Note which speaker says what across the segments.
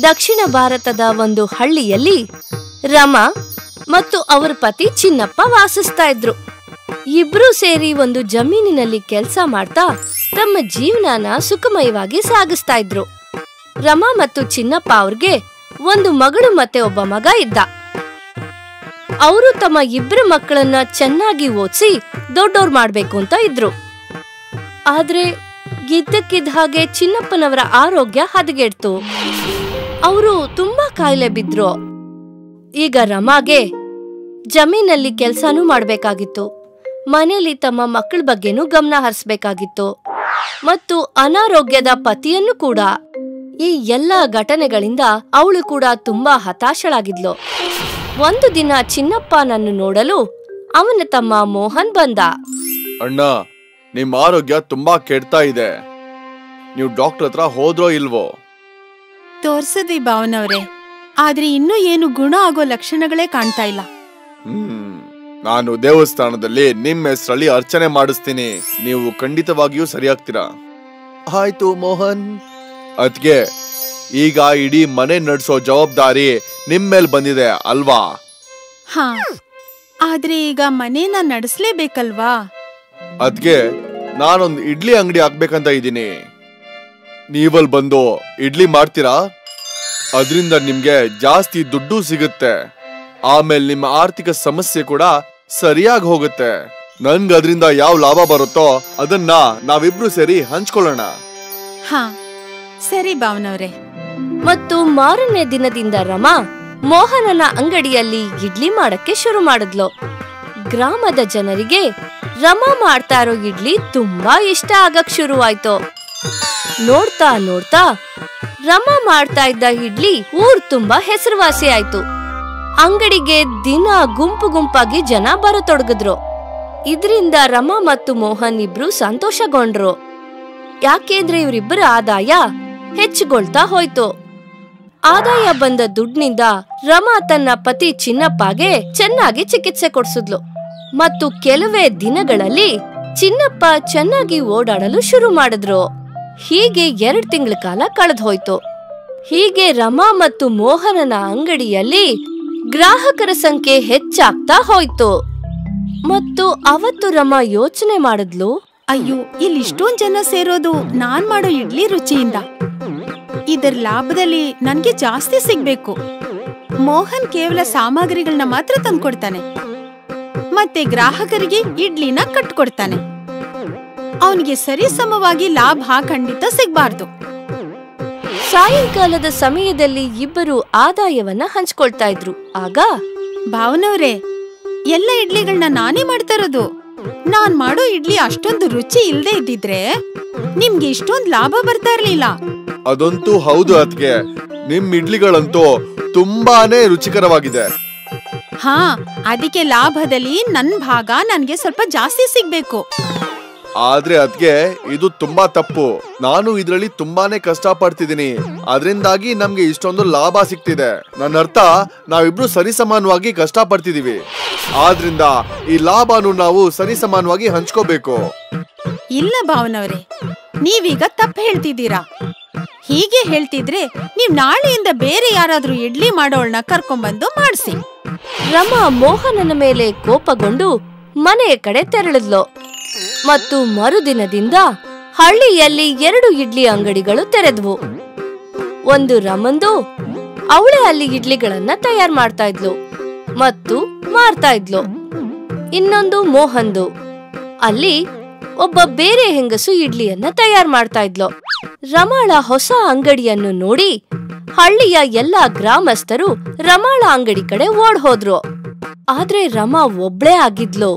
Speaker 1: ದಕ್ಷಿಣ ಭಾರತದ ಒಂದು ಹಳ್ಳಿಯಲ್ಲಿ ರಮಾ ಮತ್ತು ಅವರ ಪತಿ ಚಿನ್ನಪ್ಪ ವಾಸಿಸ್ತಾ ಇದ್ರು. ಇಬ್ರು ಸೇರಿ ಒಂದು ಜಮೀನಿನಲ್ಲಿ ಕೆಲಸ ಮಾಡ್ತಾ ತಮ್ಮ ಜೀವನನ ಸುಖಮಯವಾಗಿ ಸಾಗಿಸ್ತಾ ಇದ್ರು. ರಮಾ ಮತ್ತು ಚಿನ್ನಪ್ಪ ಅವ್ರಿಗೆ ಒಂದು ಮಗಳು ಮತ್ತೆ ಒಬ್ಬ ಮಗ ಇದ್ದ. ಅವರು ತಮ್ಮ ಇಬ್ರು ಮಕ್ಕಳನ್ನ ಚೆನ್ನಾಗಿ ಓದಿಸಿ ದೊಡ್ಡೋರ್ ಮಾಡ್ಬೇಕು ಅಂತ ಇದ್ರು. ಆದ್ರೆ ಇದ್ದಕ್ಕಿದ್ದ ಹಾಗೆ ಚಿನ್ನಪ್ಪನವರ ಆರೋಗ್ಯ ಹದಗೆಡ್ತು. ಅವರು ತುಂಬಾ ಕಾಯಿಲೆ ಬಿದ್ರು. ಈಗ ರಮಾಗೆ ಜಮೀನಲ್ಲಿ ಕೆಲ್ಸಾನೂ ಮಾಡ್ಬೇಕಾಗಿತ್ತು, ಮನೆಯಲ್ಲಿ ತಮ್ಮ ಮಕ್ಕಳ ಬಗ್ಗೆನೂ ಗಮನ ಹರಿಸಬೇಕಾಗಿತ್ತು ಮತ್ತು ಅನಾರೋಗ್ಯದ ಪತಿಯನ್ನು ಕೂಡ. ಈ ಎಲ್ಲ ಘಟನೆಗಳಿಂದ ಅವಳು ಕೂಡ ತುಂಬಾ ಹತಾಶಳಾಗಿದ್ಲು. ಒಂದು ದಿನ ಚಿನ್ನಪ್ಪನನ್ನು ನೋಡಲು ಅವನ ತಮ್ಮ ಮೋಹನ್ ಬಂದ.
Speaker 2: ಅಣ್ಣ, ನಿಮ್ ಆರೋಗ್ಯ ತುಂಬಾ ಕೆಡ್ತಾ ಇದೆ. ನೀವು ಡಾಕ್ಟರ್ ಹತ್ರ ಹೋದ್ರೋ ಇಲ್ವೋ?
Speaker 3: ತೋರ್ಸದ್ವಿ ಭಾವನವ್ರೆ, ಆದ್ರೆ ಇನ್ನೂ ಏನು ಗುಣ ಆಗೋ ಲಕ್ಷಣಗಳೇ ಕಾಣ್ತಾ ಇಲ್ಲ.
Speaker 2: ನಾನು ದೇವಸ್ಥಾನದಲ್ಲಿ ನಿಮ್ ಹೆಸರಲ್ಲಿ ಅರ್ಚನೆ ಮಾಡಿಸ್ತೀನಿ, ನೀವು ಖಂಡಿತವಾಗಿಯೂ ಸರಿಯಾಗ್ತೀರಾ. ಆಯ್ತು ಮೋಹನ್. ಅದ್ಗೆ ಈಗ ಇಡೀ ಮನೆ ನಡ್ಸೋ ಜವಾಬ್ದಾರಿ ನಿಮ್ ಮೇಲ್ ಬಂದಿದೆ ಅಲ್ವಾ?
Speaker 3: ಹಾ, ಆದ್ರೆ ಈಗ ಮನೇನ ನಡೆಸ್ಲೇಬೇಕಲ್ವಾ?
Speaker 2: ಅದ್ಗೆ ನಾನೊಂದು ಇಡ್ಲಿ ಅಂಗಡಿ ಹಾಕ್ಬೇಕಂತ ಇದ್ದೀನಿ. ನೀವಲ್ ಬಂದು ಇಡ್ಲಿ ಮಾಡ್ತೀರಾ? ಅದರಿಂದ ನಿಮ್ಗೆ ಜಾಸ್ತಿ ದುಡ್ಡು ಸಿಗುತ್ತೆ. ಆಮೇಲೆ ನಿಮ್ಮ ಆರ್ಥಿಕ ಸಮಸ್ಯೆ ಕೂಡ ಸರಿಯಾಗಿ ಹೋಗುತ್ತೆ. ನನ್ಗೆ ಅದರಿಂದ ಯಾವ ಲಾಭ ಬರುತ್ತೋ ಅದನ್ನ ನಾವಿಬ್ರು ಸೇರಿ ಹಂಚ್ಕೊಳ್ಳೋಣ.
Speaker 3: ಹಾ ಸರಿ ಭಾವನವ್ರೆ.
Speaker 1: ಮತ್ತು ಮಾರನೇ ದಿನದಿಂದ ರಮಾ ಮೋಹನನ ಅಂಗಡಿಯಲ್ಲಿ ಇಡ್ಲಿ ಮಾಡಕ್ಕೆ ಶುರು ಮಾಡಿದ್ಲು. ಗ್ರಾಮದ ಜನರಿಗೆ ರಮಾ ಮಾಡ್ತಾ ಇರೋ ಇಡ್ಲಿ ತುಂಬಾ ಇಷ್ಟ ಆಗಕ್ ಶುರುವಾಯ್ತು. ನೋಡ್ತಾ ನೋಡ್ತಾ ರಮಾ ಮಾಡ್ತಾ ಇದ್ದ ಇಡ್ಲಿ ಊರ್ ತುಂಬಾ ಹೆಸರುವಾಸಿ ಆಯ್ತು. ಅಂಗಡಿಗೆ ದಿನ ಗುಂಪು ಗುಂಪಾಗಿ ಜನ ಬರತೊಡಗಿದ್ರು. ಇದರಿಂದ ರಮಾ ಮತ್ತು ಮೋಹನ್ ಇಬ್ರು ಸಂತೋಷಗೊಂಡ್ರು. ಯಾಕೆಂದ್ರೆ ಇವರಿಬ್ಬರ ಆದಾಯ ಹೆಚ್ಚುಗೊಳ್ತಾ ಹೋಯ್ತು. ಆದಾಯ ಬಂದ ದುಡ್ಡಿನಿಂದ ರಮಾ ತನ್ನ ಪತಿ ಚಿನ್ನಪ್ಪಗೆ ಚೆನ್ನಾಗಿ ಚಿಕಿತ್ಸೆ ಕೊಡ್ಸಿದ್ಲು. ಮತ್ತು ಕೆಲವೇ ದಿನಗಳಲ್ಲಿ ಚಿನ್ನಪ್ಪ ಚೆನ್ನಾಗಿ ಓಡಾಡಲು ಶುರು ಮಾಡಿದ್ರು. ಹೀಗೆ 2 ತಿಂಗಳ ಕಾಲ ಕಳೆದು ಹೋಯ್ತು. ಹೀಗೆ ರಮಾ ಮತ್ತು ಮೋಹನನ ಅಂಗಡಿಯಲ್ಲಿ ಗ್ರಾಹಕರ ಸಂಖ್ಯೆ ಹೆಚ್ಚಾಗ್ತಾ ಹೋಯ್ತು. ಮತ್ತು ಅವತ್ತು ರಮಾ ಯೋಚನೆ ಮಾಡಿದ್ಲು,
Speaker 3: ಅಯ್ಯೋ, ಇಲ್ಲಿ ಇಷ್ಟೊಂದ್ ಜನ ಸೇರೋದು ನಾನ್ ಮಾಡೋ ಇಡ್ಲಿ ರುಚಿಯಿಂದ. ಇದರ ಲಾಭದಲ್ಲಿ ನನ್ಗೆ ಜಾಸ್ತಿ ಸಿಗ್ಬೇಕು. ಮೋಹನ್ ಕೇವಲ ಸಾಮಗ್ರಿಗಳನ್ನ ಮಾತ್ರ ತಂದ್ಕೊಡ್ತಾನೆ, ಮತ್ತೆ ಗ್ರಾಹಕರಿಗೆ ಇಡ್ಲಿನ ಕಟ್ಕೊಡ್ತಾನೆ. ಅವನಿಗೆ ಸರಿಸಮವಾಗಿ ಲಾಭ ಖಂಡಿತ ಸಿಗ್ಬಾರ್ದು.
Speaker 1: ಸಾಯಂಕಾಲದ ಸಮಯದಲ್ಲಿ ಇಬ್ಬರು ಆದಾಯವನ್ನ ಹಂಚ್ಕೊಳ್ತಾ ಇದ್ರು. ಆಗ
Speaker 3: ಭಾವನವ್ರೆ, ಎಲ್ಲ ಇಡ್ಲಿಗಳನ್ನ ನಾನೇ ಮಾಡ್ತಾ ಇರೋದು. ನಾನ್ ಮಾಡೋ ಇಡ್ಲಿ ಅಷ್ಟೊಂದು ರುಚಿ ಇಲ್ದೇ ಇದ್ದಿದ್ರೆ ನಿಮ್ಗೆ ಇಷ್ಟೊಂದು ಲಾಭ ಬರ್ತಾ ಇರ್ಲಿಲ್ಲ.
Speaker 2: ಅದಂತೂ ಹೌದು ಅದ್ಗೆ, ನಿಮ್ ಇಡ್ಲಿಗಳಂತೂ ತುಂಬಾನೇ ರುಚಿಕರವಾಗಿದೆ.
Speaker 3: ಹಾ, ಅದಕ್ಕೆ ಲಾಭದಲ್ಲಿ ನನ್ ಭಾಗ ನನ್ಗೆ ಸ್ವಲ್ಪ ಜಾಸ್ತಿ ಸಿಗ್ಬೇಕು.
Speaker 2: ಆದ್ರೆ ಅದ್ಗೆ ಇದು ತುಂಬಾ ತಪ್ಪು. ನಾನು ಇದ್ರಲ್ಲಿ ತುಂಬಾನೇ ಕಷ್ಟ ಪಡ್ತಿದ್ದೀನಿ, ಅದರಿಂದಾಗಿ ನಮ್ಗೆ ಇಷ್ಟೊಂದು ಲಾಭ ಸಿಗ್ತಿದೆ. ನನ್ನ ಅರ್ಥ, ನಾವಿಬ್ರು ಸರಿಸಮಾನವಾಗಿ ಕಷ್ಟ ಪಡ್ತಿದೀವಿ. ಆದ್ರಿಂದ ಈ ಲಾಭನು ನಾವು ಸರಿಸಮಾನವಾಗಿ ಹಂಚ್ಕೋಬೇಕು.
Speaker 3: ಇಲ್ಲ ಭಾವನವ್ರೆ, ನೀವೀಗ ತಪ್ಪು ಹೇಳ್ತಿದ್ದೀರಾ. ಹೀಗೆ ಹೇಳ್ತಿದ್ರೆ ನೀವ್ ನಾಳೆಯಿಂದ ಬೇರೆ ಯಾರಾದ್ರೂ ಇಡ್ಲಿ ಮಾಡೋಳ್ನ ಕರ್ಕೊಂಡ್ಬಂದು ಮಾಡಿಸಿ.
Speaker 1: ರಮಾ ಮೋಹನನ ಮೇಲೆ ಕೋಪಗೊಂಡು ಮನೆಯ ಕಡೆ ತೆರಳಿದ್ಲು. ಮತ್ತು ಮರುದಿನದಿಂದ ಹಳ್ಳಿಯಲ್ಲಿ 2 ಇಡ್ಲಿ ಅಂಗಡಿಗಳು ತೆರೆದ್ವು. ಒಂದು ರಮಂದು, ಅವಳೇ ಅಲ್ಲಿ ಇಡ್ಲಿಗಳನ್ನ ತಯಾರು ಮಾಡ್ತಾ ಇದ್ಲು ಮತ್ತು ಮಾರ್ತಾ ಇದ್ಲು. ಇನ್ನೊಂದು ಮೋಹನ್ದು, ಅಲ್ಲಿ ಒಬ್ಬ ಬೇರೆ ಹೆಂಗಸು ಇಡ್ಲಿಯನ್ನ ತಯಾರು ಮಾಡ್ತಾ ಇದ್ಲು. ರಮಾಳ ಹೊಸ ಅಂಗಡಿಯನ್ನು ನೋಡಿ ಹಳ್ಳಿಯ ಎಲ್ಲಾ ಗ್ರಾಮಸ್ಥರು ರಮಾಳ ಅಂಗಡಿ ಕಡೆ ಓಡ್ ಹೋದ್ರು. ಆದ್ರೆ ರಮಾ ಒಬ್ಳೇ ಆಗಿದ್ಲು.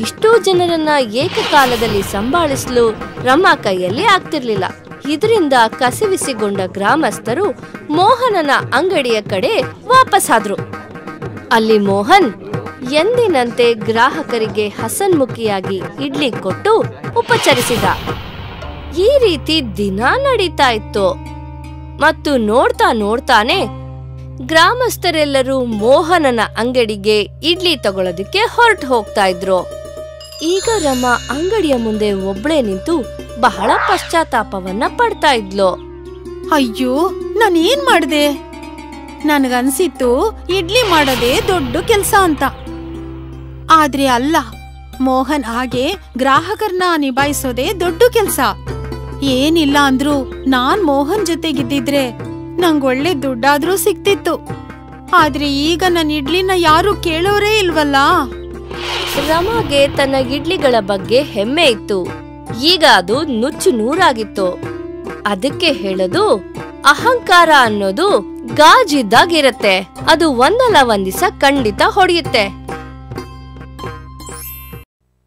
Speaker 1: ಇಷ್ಟೋ ಜನರನ್ನ ಏಕಕಾಲದಲ್ಲಿ ಸಂಭಾಳಿಸಲು ರಮಾ ಕೈಯಲ್ಲಿ ಆಗ್ತಿರ್ಲಿಲ್ಲ. ಇದರಿಂದ ಕಸಿವಿಸಿಗೊಂಡ ಗ್ರಾಮಸ್ಥರು ಮೋಹನನ ಅಂಗಡಿಯ ಕಡೆ ವಾಪಸ್ಸಾದ್ರು. ಅಲ್ಲಿ ಮೋಹನ್ ಎಂದಿನಂತೆ ಗ್ರಾಹಕರಿಗೆ ಹಸನ್ಮುಖಿಯಾಗಿ ಇಡ್ಲಿ ಕೊಟ್ಟು ಉಪಚರಿಸಿದ. ಈ ರೀತಿ ದಿನ ನಡೀತಾ ಇತ್ತು. ಮತ್ತು ನೋಡ್ತಾ ನೋಡ್ತಾನೆ ಗ್ರಾಮಸ್ಥರೆಲ್ಲರೂ ಮೋಹನನ ಅಂಗಡಿಗೆ ಇಡ್ಲಿ ತಗೊಳ್ಳೋದಕ್ಕೆ ಹೊರಟು ಹೋಗ್ತಾ ಇದ್ರು. ಈಗ ರಮಾ ಅಂಗಡಿಯ ಮುಂದೆ ಒಬ್ಳೇ ನಿಂತು ಬಹಳ ಪಶ್ಚಾತ್ತಾಪವನ್ನ ಪಡ್ತಾ ಇದ್ಲು.
Speaker 3: ಅಯ್ಯೋ ನಾನೇನ್ ಮಾಡ್ದೆ? ನನ್ಗನ್ಸಿತ್ತು ಇಡ್ಲಿ ಮಾಡೋದೇ ದೊಡ್ಡ ಕೆಲ್ಸ ಅಂತ. ಆದ್ರೆ ಅಲ್ಲ, ಮೋಹನ್ ಹಾಗೆ ಗ್ರಾಹಕರನ್ನ ನಿಭಾಯಿಸೋದೇ ದೊಡ್ಡ ಕೆಲ್ಸ. ಏನಿಲ್ಲ ಅಂದ್ರು ನಾನ್ ಮೋಹನ್ ಜೊತೆಗಿದ್ದಿದ್ರೆ ನಂಗೊಳ್ಳೆ ದುಡ್ಡಾದ್ರೂ ಸಿಕ್ತಿತ್ತು. ಆದ್ರೆ ಈಗ ನನ್ನ ಇಡ್ಲಿನ ಯಾರು ಕೇಳೋರೇ ಇಲ್ವಲ್ಲ.
Speaker 1: ರಮಾಗೆ ತನ್ನ ಇಡ್ಲಿಗಳ ಬಗ್ಗೆ ಹೆಮ್ಮೆ ಇತ್ತು. ಈಗ ಅದು ನುಚ್ಚು ನೂರಾಗಿತ್ತು. ಅದಕ್ಕೆ ಹೇಳೋದು, ಅಹಂಕಾರ ಅನ್ನೋದು ಗಾಜಿದ್ದಾಗಿರತ್ತೆ. ಅದು ಒಂದಲ್ಲ ಒಂದಿಸ ಖಂಡಿತ ಹೊಡೆಯುತ್ತೆ.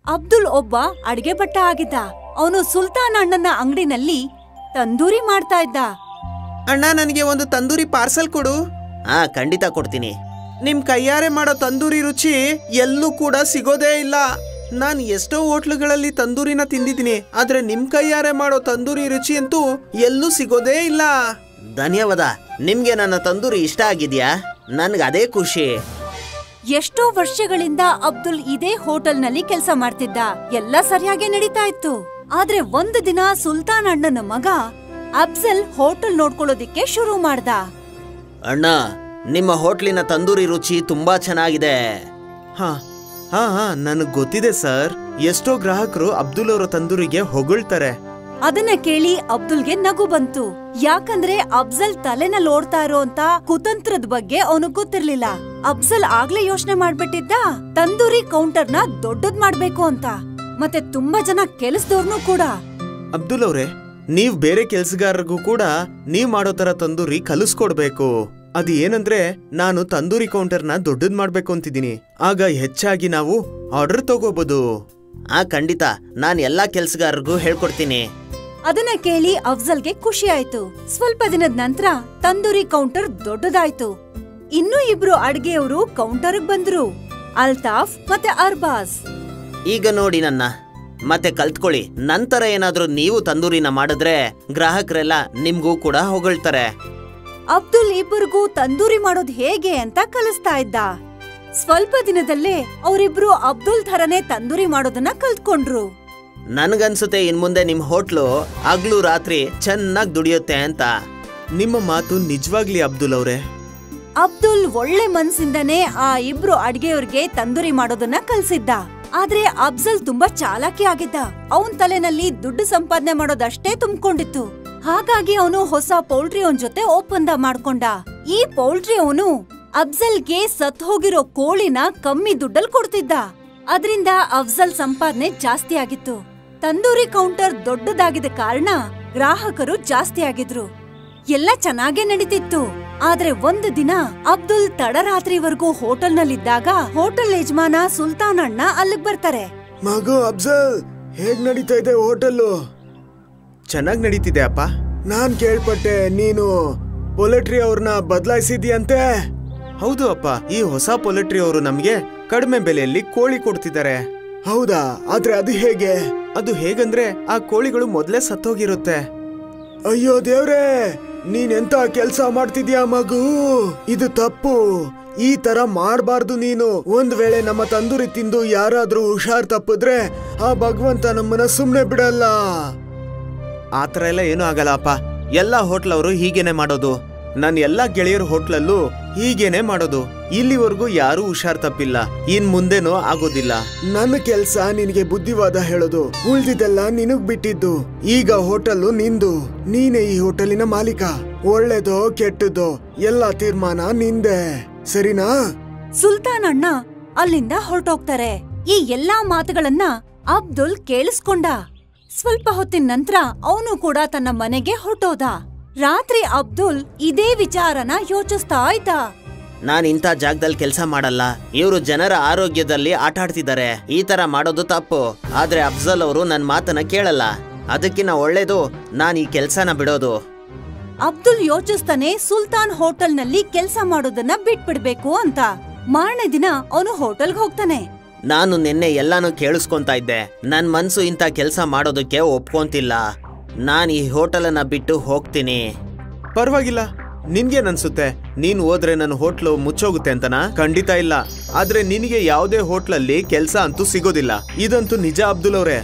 Speaker 4: ಅಬ್ದುಲ್ ಒಬ್ಬ ಅಡ್ಗೆ ಭಟ್ಟ ಆಗಿದ್ದ. ಅವನು ಸುಲ್ತಾನ್ ಅಣ್ಣನ ಅಂಗಡಿನಲ್ಲಿ ತಂದೂರಿ ಮಾಡ್ತಾ ಇದ್ದ.
Speaker 5: ಅಣ್ಣ, ನನಗೆ ಒಂದು ತಂದೂರಿ ಪಾರ್ಸಲ್ ಕೊಡು. ಖಂಡಿತ ಕೊಡ್ತೀನಿ. ನಿಮ್ ಕೈಯಾರೆ ಮಾಡೋ ತಂದೂರಿ ರುಚಿ ಎಲ್ಲೂ ಕೂಡ ಸಿಗೋದೇ ಇಲ್ಲ. ನಾನು ಎಷ್ಟೋ ಹೋಟ್ಲುಗಳಲ್ಲಿ ತಂದೂರಿನ ತಿಂದಿದ್ದೀನಿ, ಆದ್ರೆ ನಿಮ್ ಕೈಯಾರೆ ಮಾಡೋ ತಂದೂರಿ ರುಚಿ ಅಂತೂ ಎಲ್ಲೂ ಸಿಗೋದೇ ಇಲ್ಲ. ಧನ್ಯವಾದ. ನಿಮ್ಗೆ ನನ್ನ ತಂದೂರಿ ಇಷ್ಟ ಆಗಿದ್ಯಾ? ನನ್ಗೆ ಅದೇ ಖುಷಿ.
Speaker 4: ಎಷ್ಟೋ ವರ್ಷಗಳಿಂದ ಅಬ್ದುಲ್ ಇದೇ ಹೋಟೆಲ್ನಲ್ಲಿ ಕೆಲಸ ಮಾಡ್ತಿದ್ದ. ಎಲ್ಲ ಸರಿಯಾಗಿ ನಡೀತಾ ಇತ್ತು. ಆದ್ರೆ ಒಂದು ದಿನ ಸುಲ್ತಾನ್ ಅಣ್ಣನ ಮಗ ಅಫ್ಜಲ್ ಹೋಟೆಲ್ ನೋಡ್ಕೊಳ್ಳೋದಿಕ್ಕೆ ಶುರು ಮಾಡ್ದ.
Speaker 5: ಅಣ್ಣ, ನಿಮ್ಮ ಹೋಟ್ಲಿನ ತಂದೂರಿ ರುಚಿ ತುಂಬಾ ಚೆನ್ನಾಗಿದೆ. ಹಾ ಹಾ ಹಾ ನನಗ್ ಗೊತ್ತಿದೆ ಸರ್. ಎಷ್ಟೋ ಗ್ರಾಹಕರು ಅಬ್ದುಲ್ ಅವರ ತಂದೂರಿಗೆ ಹೊಗಳ್ತಾರೆ.
Speaker 4: ಅದನ್ನ ಕೇಳಿ ಅಬ್ದುಲ್ಗೆ ನಗು ಬಂತು. ಯಾಕಂದ್ರೆ ಅಫ್ಜಲ್ ತಲೆನಲ್ಲಿ ಓಡ್ತಾ ಇರೋಂತ ಕುತಂತ್ರದ ಬಗ್ಗೆ ಅವನಿಗೆ ಗೊತ್ತಿರ್ಲಿಲ್ಲ. ಅಫ್ಜಲ್ ಆಗ್ಲೇ ಯೋಚನೆ ಮಾಡ್ಬಿಟ್ಟಿದ್ದ ತಂದೂರಿ ಕೌಂಟರ್ನ ದೊಡ್ಡದ್ ಮಾಡ್ಬೇಕು ಅಂತ. ಮತ್ತೆ ತುಂಬಾ ಜನ ಕೆಲಸದವ್ರನ್ನೂ ಕೂಡ.
Speaker 5: ಅಬ್ದುಲ್ ಅವ್ರೆ, ನೀವ್ ಬೇರೆ ಕೆಲ್ಸಗಾರರಿಗೂ ಕೂಡ ನೀವ್ ಮಾಡೋ ತರ ತಂದೂರಿ ಕಲಿಸ್ಕೊಡ್ಬೇಕು. ಅದು ಏನಂದ್ರೆ, ನಾನು ತಂದೂರಿ ಕೌಂಟರ್ನ ದೊಡ್ಡದ್ ಮಾಡ್ಬೇಕು ಅಂತಿದ್ದೀನಿ. ಆಗ ಹೆಚ್ಚಾಗಿ ನಾವು ಆರ್ಡರ್ ತಗೋಬಹುದು. ಖಂಡಿತ, ನಾನ್ ಎಲ್ಲಾ ಕೆಲ್ಸಗಾರರಿಗೂ ಹೇಳ್ಕೊಡ್ತೀನಿ.
Speaker 4: ಅದನ್ನ ಕೇಳಿ ಅಫ್ಜಲ್ಗೆ ಖುಷಿ ಆಯ್ತು. ಸ್ವಲ್ಪ ದಿನದ ನಂತರ ತಂದೂರಿ ಕೌಂಟರ್ ದೊಡ್ಡದಾಯ್ತು. ಇನ್ನೂ ಇಬ್ರು ಅಡ್ಗೆಯವರು ಕೌಂಟರ್ಗೆ ಬಂದ್ರು, ಅಲ್ತಾಫ್ ಮತ್ತೆ ಅರ್ಬಾಜ್.
Speaker 5: ಈಗ ನೋಡಿ ನನ್ನ ಮತ್ತೆ ಕಲ್ತ್ಕೊಳ್ಳಿ. ನಂತರ ಏನಾದ್ರೂ ನೀವು ತಂದೂರಿನ ಮಾಡಿದ್ರೆ ಗ್ರಾಹಕರೆಲ್ಲ ನಿಮ್ಗೂ ಕೂಡ ಹೊಗಳ್ತಾರೆ.
Speaker 4: ಅಬ್ದುಲ್ ಇಬ್ಬರಿಗೂ ತಂದೂರಿ ಮಾಡೋದ್ ಹೇಗೆ ಅಂತ ಕಲಿಸ್ತಾ ಇದ್ದ. ಸ್ವಲ್ಪ ದಿನದಲ್ಲೇ ಅವರಿಬ್ರು ಅಬ್ದುಲ್ ಥರನೇ ತಂದೂರಿ ಮಾಡೋದನ್ನ ಕಲ್ತ್ಕೊಂಡ್ರು.
Speaker 5: ನನ್ಗನ್ಸುತ್ತೆ ಇನ್ಮುಂದೆ ನಿಮ್ ಹೋಟ್ಲು ಹಗ್ಲು ರಾತ್ರಿ ಚೆನ್ನಾಗ್ ದುಡಿಯುತ್ತೆ ಅಂತ. ನಿಮ್ಮ ಮಾತು ನಿಜವಾಗ್ಲಿ ಅಬ್ದುಲ್ ಅವ್ರೆ.
Speaker 4: ಅಬ್ದುಲ್ ಒಳ್ಳೆ ಮನ್ಸಿಂದನೇ ಆ ಇಬ್ರು ಅಡ್ಗೆಯವ್ರಿಗೆ ತಂದೂರಿ ಮಾಡೋದನ್ನ ಕಲ್ಸಿದ್ದ. ಆದ್ರೆ ಅಫ್ಜಲ್ ತುಂಬಾ ಚಾಲಾಕಿ ಆಗಿದ್ದ. ಅವನ್ ತಲೆನಲ್ಲಿ ದುಡ್ಡು ಸಂಪಾದನೆ ಮಾಡೋದಷ್ಟೇ ತುಂಬಿಕೊಂಡಿತ್ತು. ಹಾಗಾಗಿ ಅವನು ಹೊಸ ಪೌಲ್ಟ್ರಿ ಅವನ್ ಜೊತೆ ಒಪ್ಪಂದ ಮಾಡ್ಕೊಂಡ. ಈ ಪೌಲ್ಟ್ರಿ ಅವನು ಅಫ್ಜಲ್ಗೆ ಸತ್ ಹೋಗಿರೋ ಕೋಳಿನ ಕಮ್ಮಿ ದುಡ್ಡಲ್ಲಿ ಕೊಡ್ತಿದ್ದ. ಅದ್ರಿಂದ ಅಫ್ಜಲ್ ಸಂಪಾದನೆ ಜಾಸ್ತಿ ಆಗಿತ್ತು. ತಂದೂರಿ ಕೌಂಟರ್ ದೊಡ್ಡದಾಗಿದ್ದ ಕಾರಣ ಗ್ರಾಹಕರು ಜಾಸ್ತಿ ಆಗಿದ್ರು. ಎಲ್ಲ ಚೆನ್ನಾಗೇ ನಡೀತಿತ್ತು. ಆದ್ರೆ ಒಂದು ದಿನ ಅಬ್ದುಲ್ ತಡರಾತ್ರಿವರೆಗೂ ಹೋಟೆಲ್ನಲ್ಲಿದ್ದಾಗ ಹೋಟೆಲ್ ಯಜಮಾನ ಸುಲ್ತಾನ್ ಅಣ್ಣ ಅಲ್ಲಿಗ್ ಬರ್ತಾರೆ.
Speaker 5: ಮಗು ಅಫ್ಜಲ್, ಹೇಗ್ ನಡೀತಾ ಇದೆ ಹೋಟೆಲ್ಲು? ಚೆನ್ನಾಗ್ ನಡೀತಿದೆ ಅಪ್ಪ. ನಾನ್ ಕೇಳ್ಪಟ್ಟೆ ನೀನು ಪೊಲೆಟ್ರಿ ಅವ್ರನ್ನ ಬದಲಾಯಿಸಿದ್ಯಂತೆ. ಹೌದು ಅಪ್ಪ, ಈ ಹೊಸ ಪೊಲೆಟ್ರಿ ಅವರು ನಮ್ಗೆ ಕಡಿಮೆ ಬೆಲೆಯಲ್ಲಿ ಕೋಳಿ ಕೊಡ್ತಿದ್ದಾರೆ. ಹೌದಾ? ಆದ್ರೆ ಅದು ಹೇಗೆ? ಅದು ಹೇಗಂದ್ರೆ ಆ ಕೋಳಿಗಳು ಮೊದ್ಲೇ ಸತ್ತೋಗಿರುತ್ತೆ. ಅಯ್ಯೋ ದೇವ್ರೇ, ನೀನೆಂತ ಕೆಲ್ಸ ಮಾಡ್ತಿದ್ಯಾ ಮಗು? ಇದು ತಪ್ಪು. ಈ ತರ ಮಾಡ್ಬಾರ್ದು ನೀನು. ಒಂದ್ ವೇಳೆ ನಮ್ಮ ತಂದೂರಿ ತಿಂದು ಯಾರಾದ್ರೂ ಹುಷಾರ್ ತಪ್ಪಿದ್ರೆ ಆ ಭಗವಂತ ನಮ್ಮನ್ನ ಸುಮ್ನೆ ಬಿಡಲ್ಲ. ಆತರ ಎಲ್ಲ ಏನೂ ಆಗಲ್ಲ ಅಪ್ಪ. ಎಲ್ಲಾ ಹೋಟ್ಲವರು ಹೀಗೇನೆ ಮಾಡೋದು. ನನ್ನ ಎಲ್ಲಾ ಗೆಳೆಯರ ಹೋಟ್ಲಲ್ಲೂ ಹೀಗೇನೆ ಮಾಡೋದು. ಇಲ್ಲಿವರೆಗೂ ಯಾರೂ ಹುಷಾರ್ ತಪ್ಪಿಲ್ಲ. ಇನ್ ಮುಂದೆನೂ ಆಗೋದಿಲ್ಲ. ನನ್ನ ಕೆಲ್ಸ ನಿನಗೆ ಬುದ್ಧಿವಾದ ಹೇಳೋದು, ಉಳ್ದಿದ್ದೆಲ್ಲ ನಿನಗ್ ಬಿಟ್ಟಿದ್ದು. ಈಗ ಹೋಟೆಲ್ಲು ನಿಂದು. ನೀನೇ ಈ ಹೋಟೆಲಿನ ಮಾಲೀಕ. ಒಳ್ಳೇದೋ ಕೆಟ್ಟದೋ ಎಲ್ಲಾ ತೀರ್ಮಾನ ನಿಂದೆ, ಸರಿನಾ?
Speaker 4: ಸುಲ್ತಾನ್ ಅಣ್ಣ ಅಲ್ಲಿಂದ ಹೊರಟೋಗ್ತಾರೆ. ಈ ಎಲ್ಲಾ ಮಾತುಗಳನ್ನ ಅಬ್ದುಲ್ ಕೇಳಿಸ್ಕೊಂಡ. ಸ್ವಲ್ಪ ಹೊತ್ತಿನ ನಂತರ ಅವನು ಕೂಡ ತನ್ನ ಮನೆಗೆ ಹೊರಟೋದ. ರಾತ್ರಿ ಅಬ್ದುಲ್ ಇದೇ ವಿಚಾರನ ಯೋಚಿಸ್ತಾ ಇದ್ದ.
Speaker 5: ನಾನ್ ಇಂಥ ಜಾಗದಲ್ಲಿ ಕೆಲಸ ಮಾಡಲ್ಲ. ಇವರು ಜನರ ಆರೋಗ್ಯದಲ್ಲಿ ಆಟ ಆಡ್ತಿದ್ದಾರೆ. ಈ ತರ ಮಾಡೋದು ತಪ್ಪು. ಆದ್ರೆ ಅಫ್ಜಲ್ ಅವರು ನನ್ ಮಾತನ್ನ ಕೇಳಲ್ಲ. ಅದಕ್ಕಿಂತ ಒಳ್ಳೇದು ನಾನ್ ಈ ಕೆಲ್ಸನ ಬಿಡೋದು.
Speaker 4: ಅಬ್ದುಲ್ ಯೋಚಿಸ್ತಾನೆ ಸುಲ್ತಾನ್ ಹೋಟೆಲ್ನಲ್ಲಿ ಕೆಲಸ ಮಾಡೋದನ್ನ ಬಿಟ್ಬಿಡ್ಬೇಕು ಅಂತ. ಮಾರನೇ ದಿನ ಅವನು ಹೋಟೆಲ್ಗೆ ಹೋಗ್ತಾನೆ.
Speaker 5: ನಾನು ನಿನ್ನೆ ಎಲ್ಲಾನು ಕೇಳಿಸ್ಕೊಂತಾ ಇದ್ದೆ. ನನ್ ಮನ್ಸು ಇಂಥ ಕೆಲಸ ಮಾಡೋದಕ್ಕೆ ಒಪ್ಕೊಂತಿಲ್ಲ. ನಾನ್ ಈ ಹೋಟೆಲನ್ನ ಬಿಟ್ಟು ಹೋಗ್ತೀನಿ. ಪರವಾಗಿಲ್ಲ, ನಿನ್ಗೇನನ್ಸುತ್ತೆ? ನೀನ್ ಹೋದ್ರೆ ನನ್ನ ಹೋಟ್ಲು ಮುಚ್ಚೋಗುತ್ತೆ ಅಂತನಾ? ಖಂಡಿತ ಇಲ್ಲ. ಆದ್ರೆ ನಿನಗೆ ಯಾವುದೇ ಹೋಟ್ಲಲ್ಲಿ ಕೆಲ್ಸ ಅಂತೂ ಸಿಗೋದಿಲ್ಲ. ಇದಂತೂ ನಿಜ ಅಬ್ದುಲ್ ಅವ್ರೆ.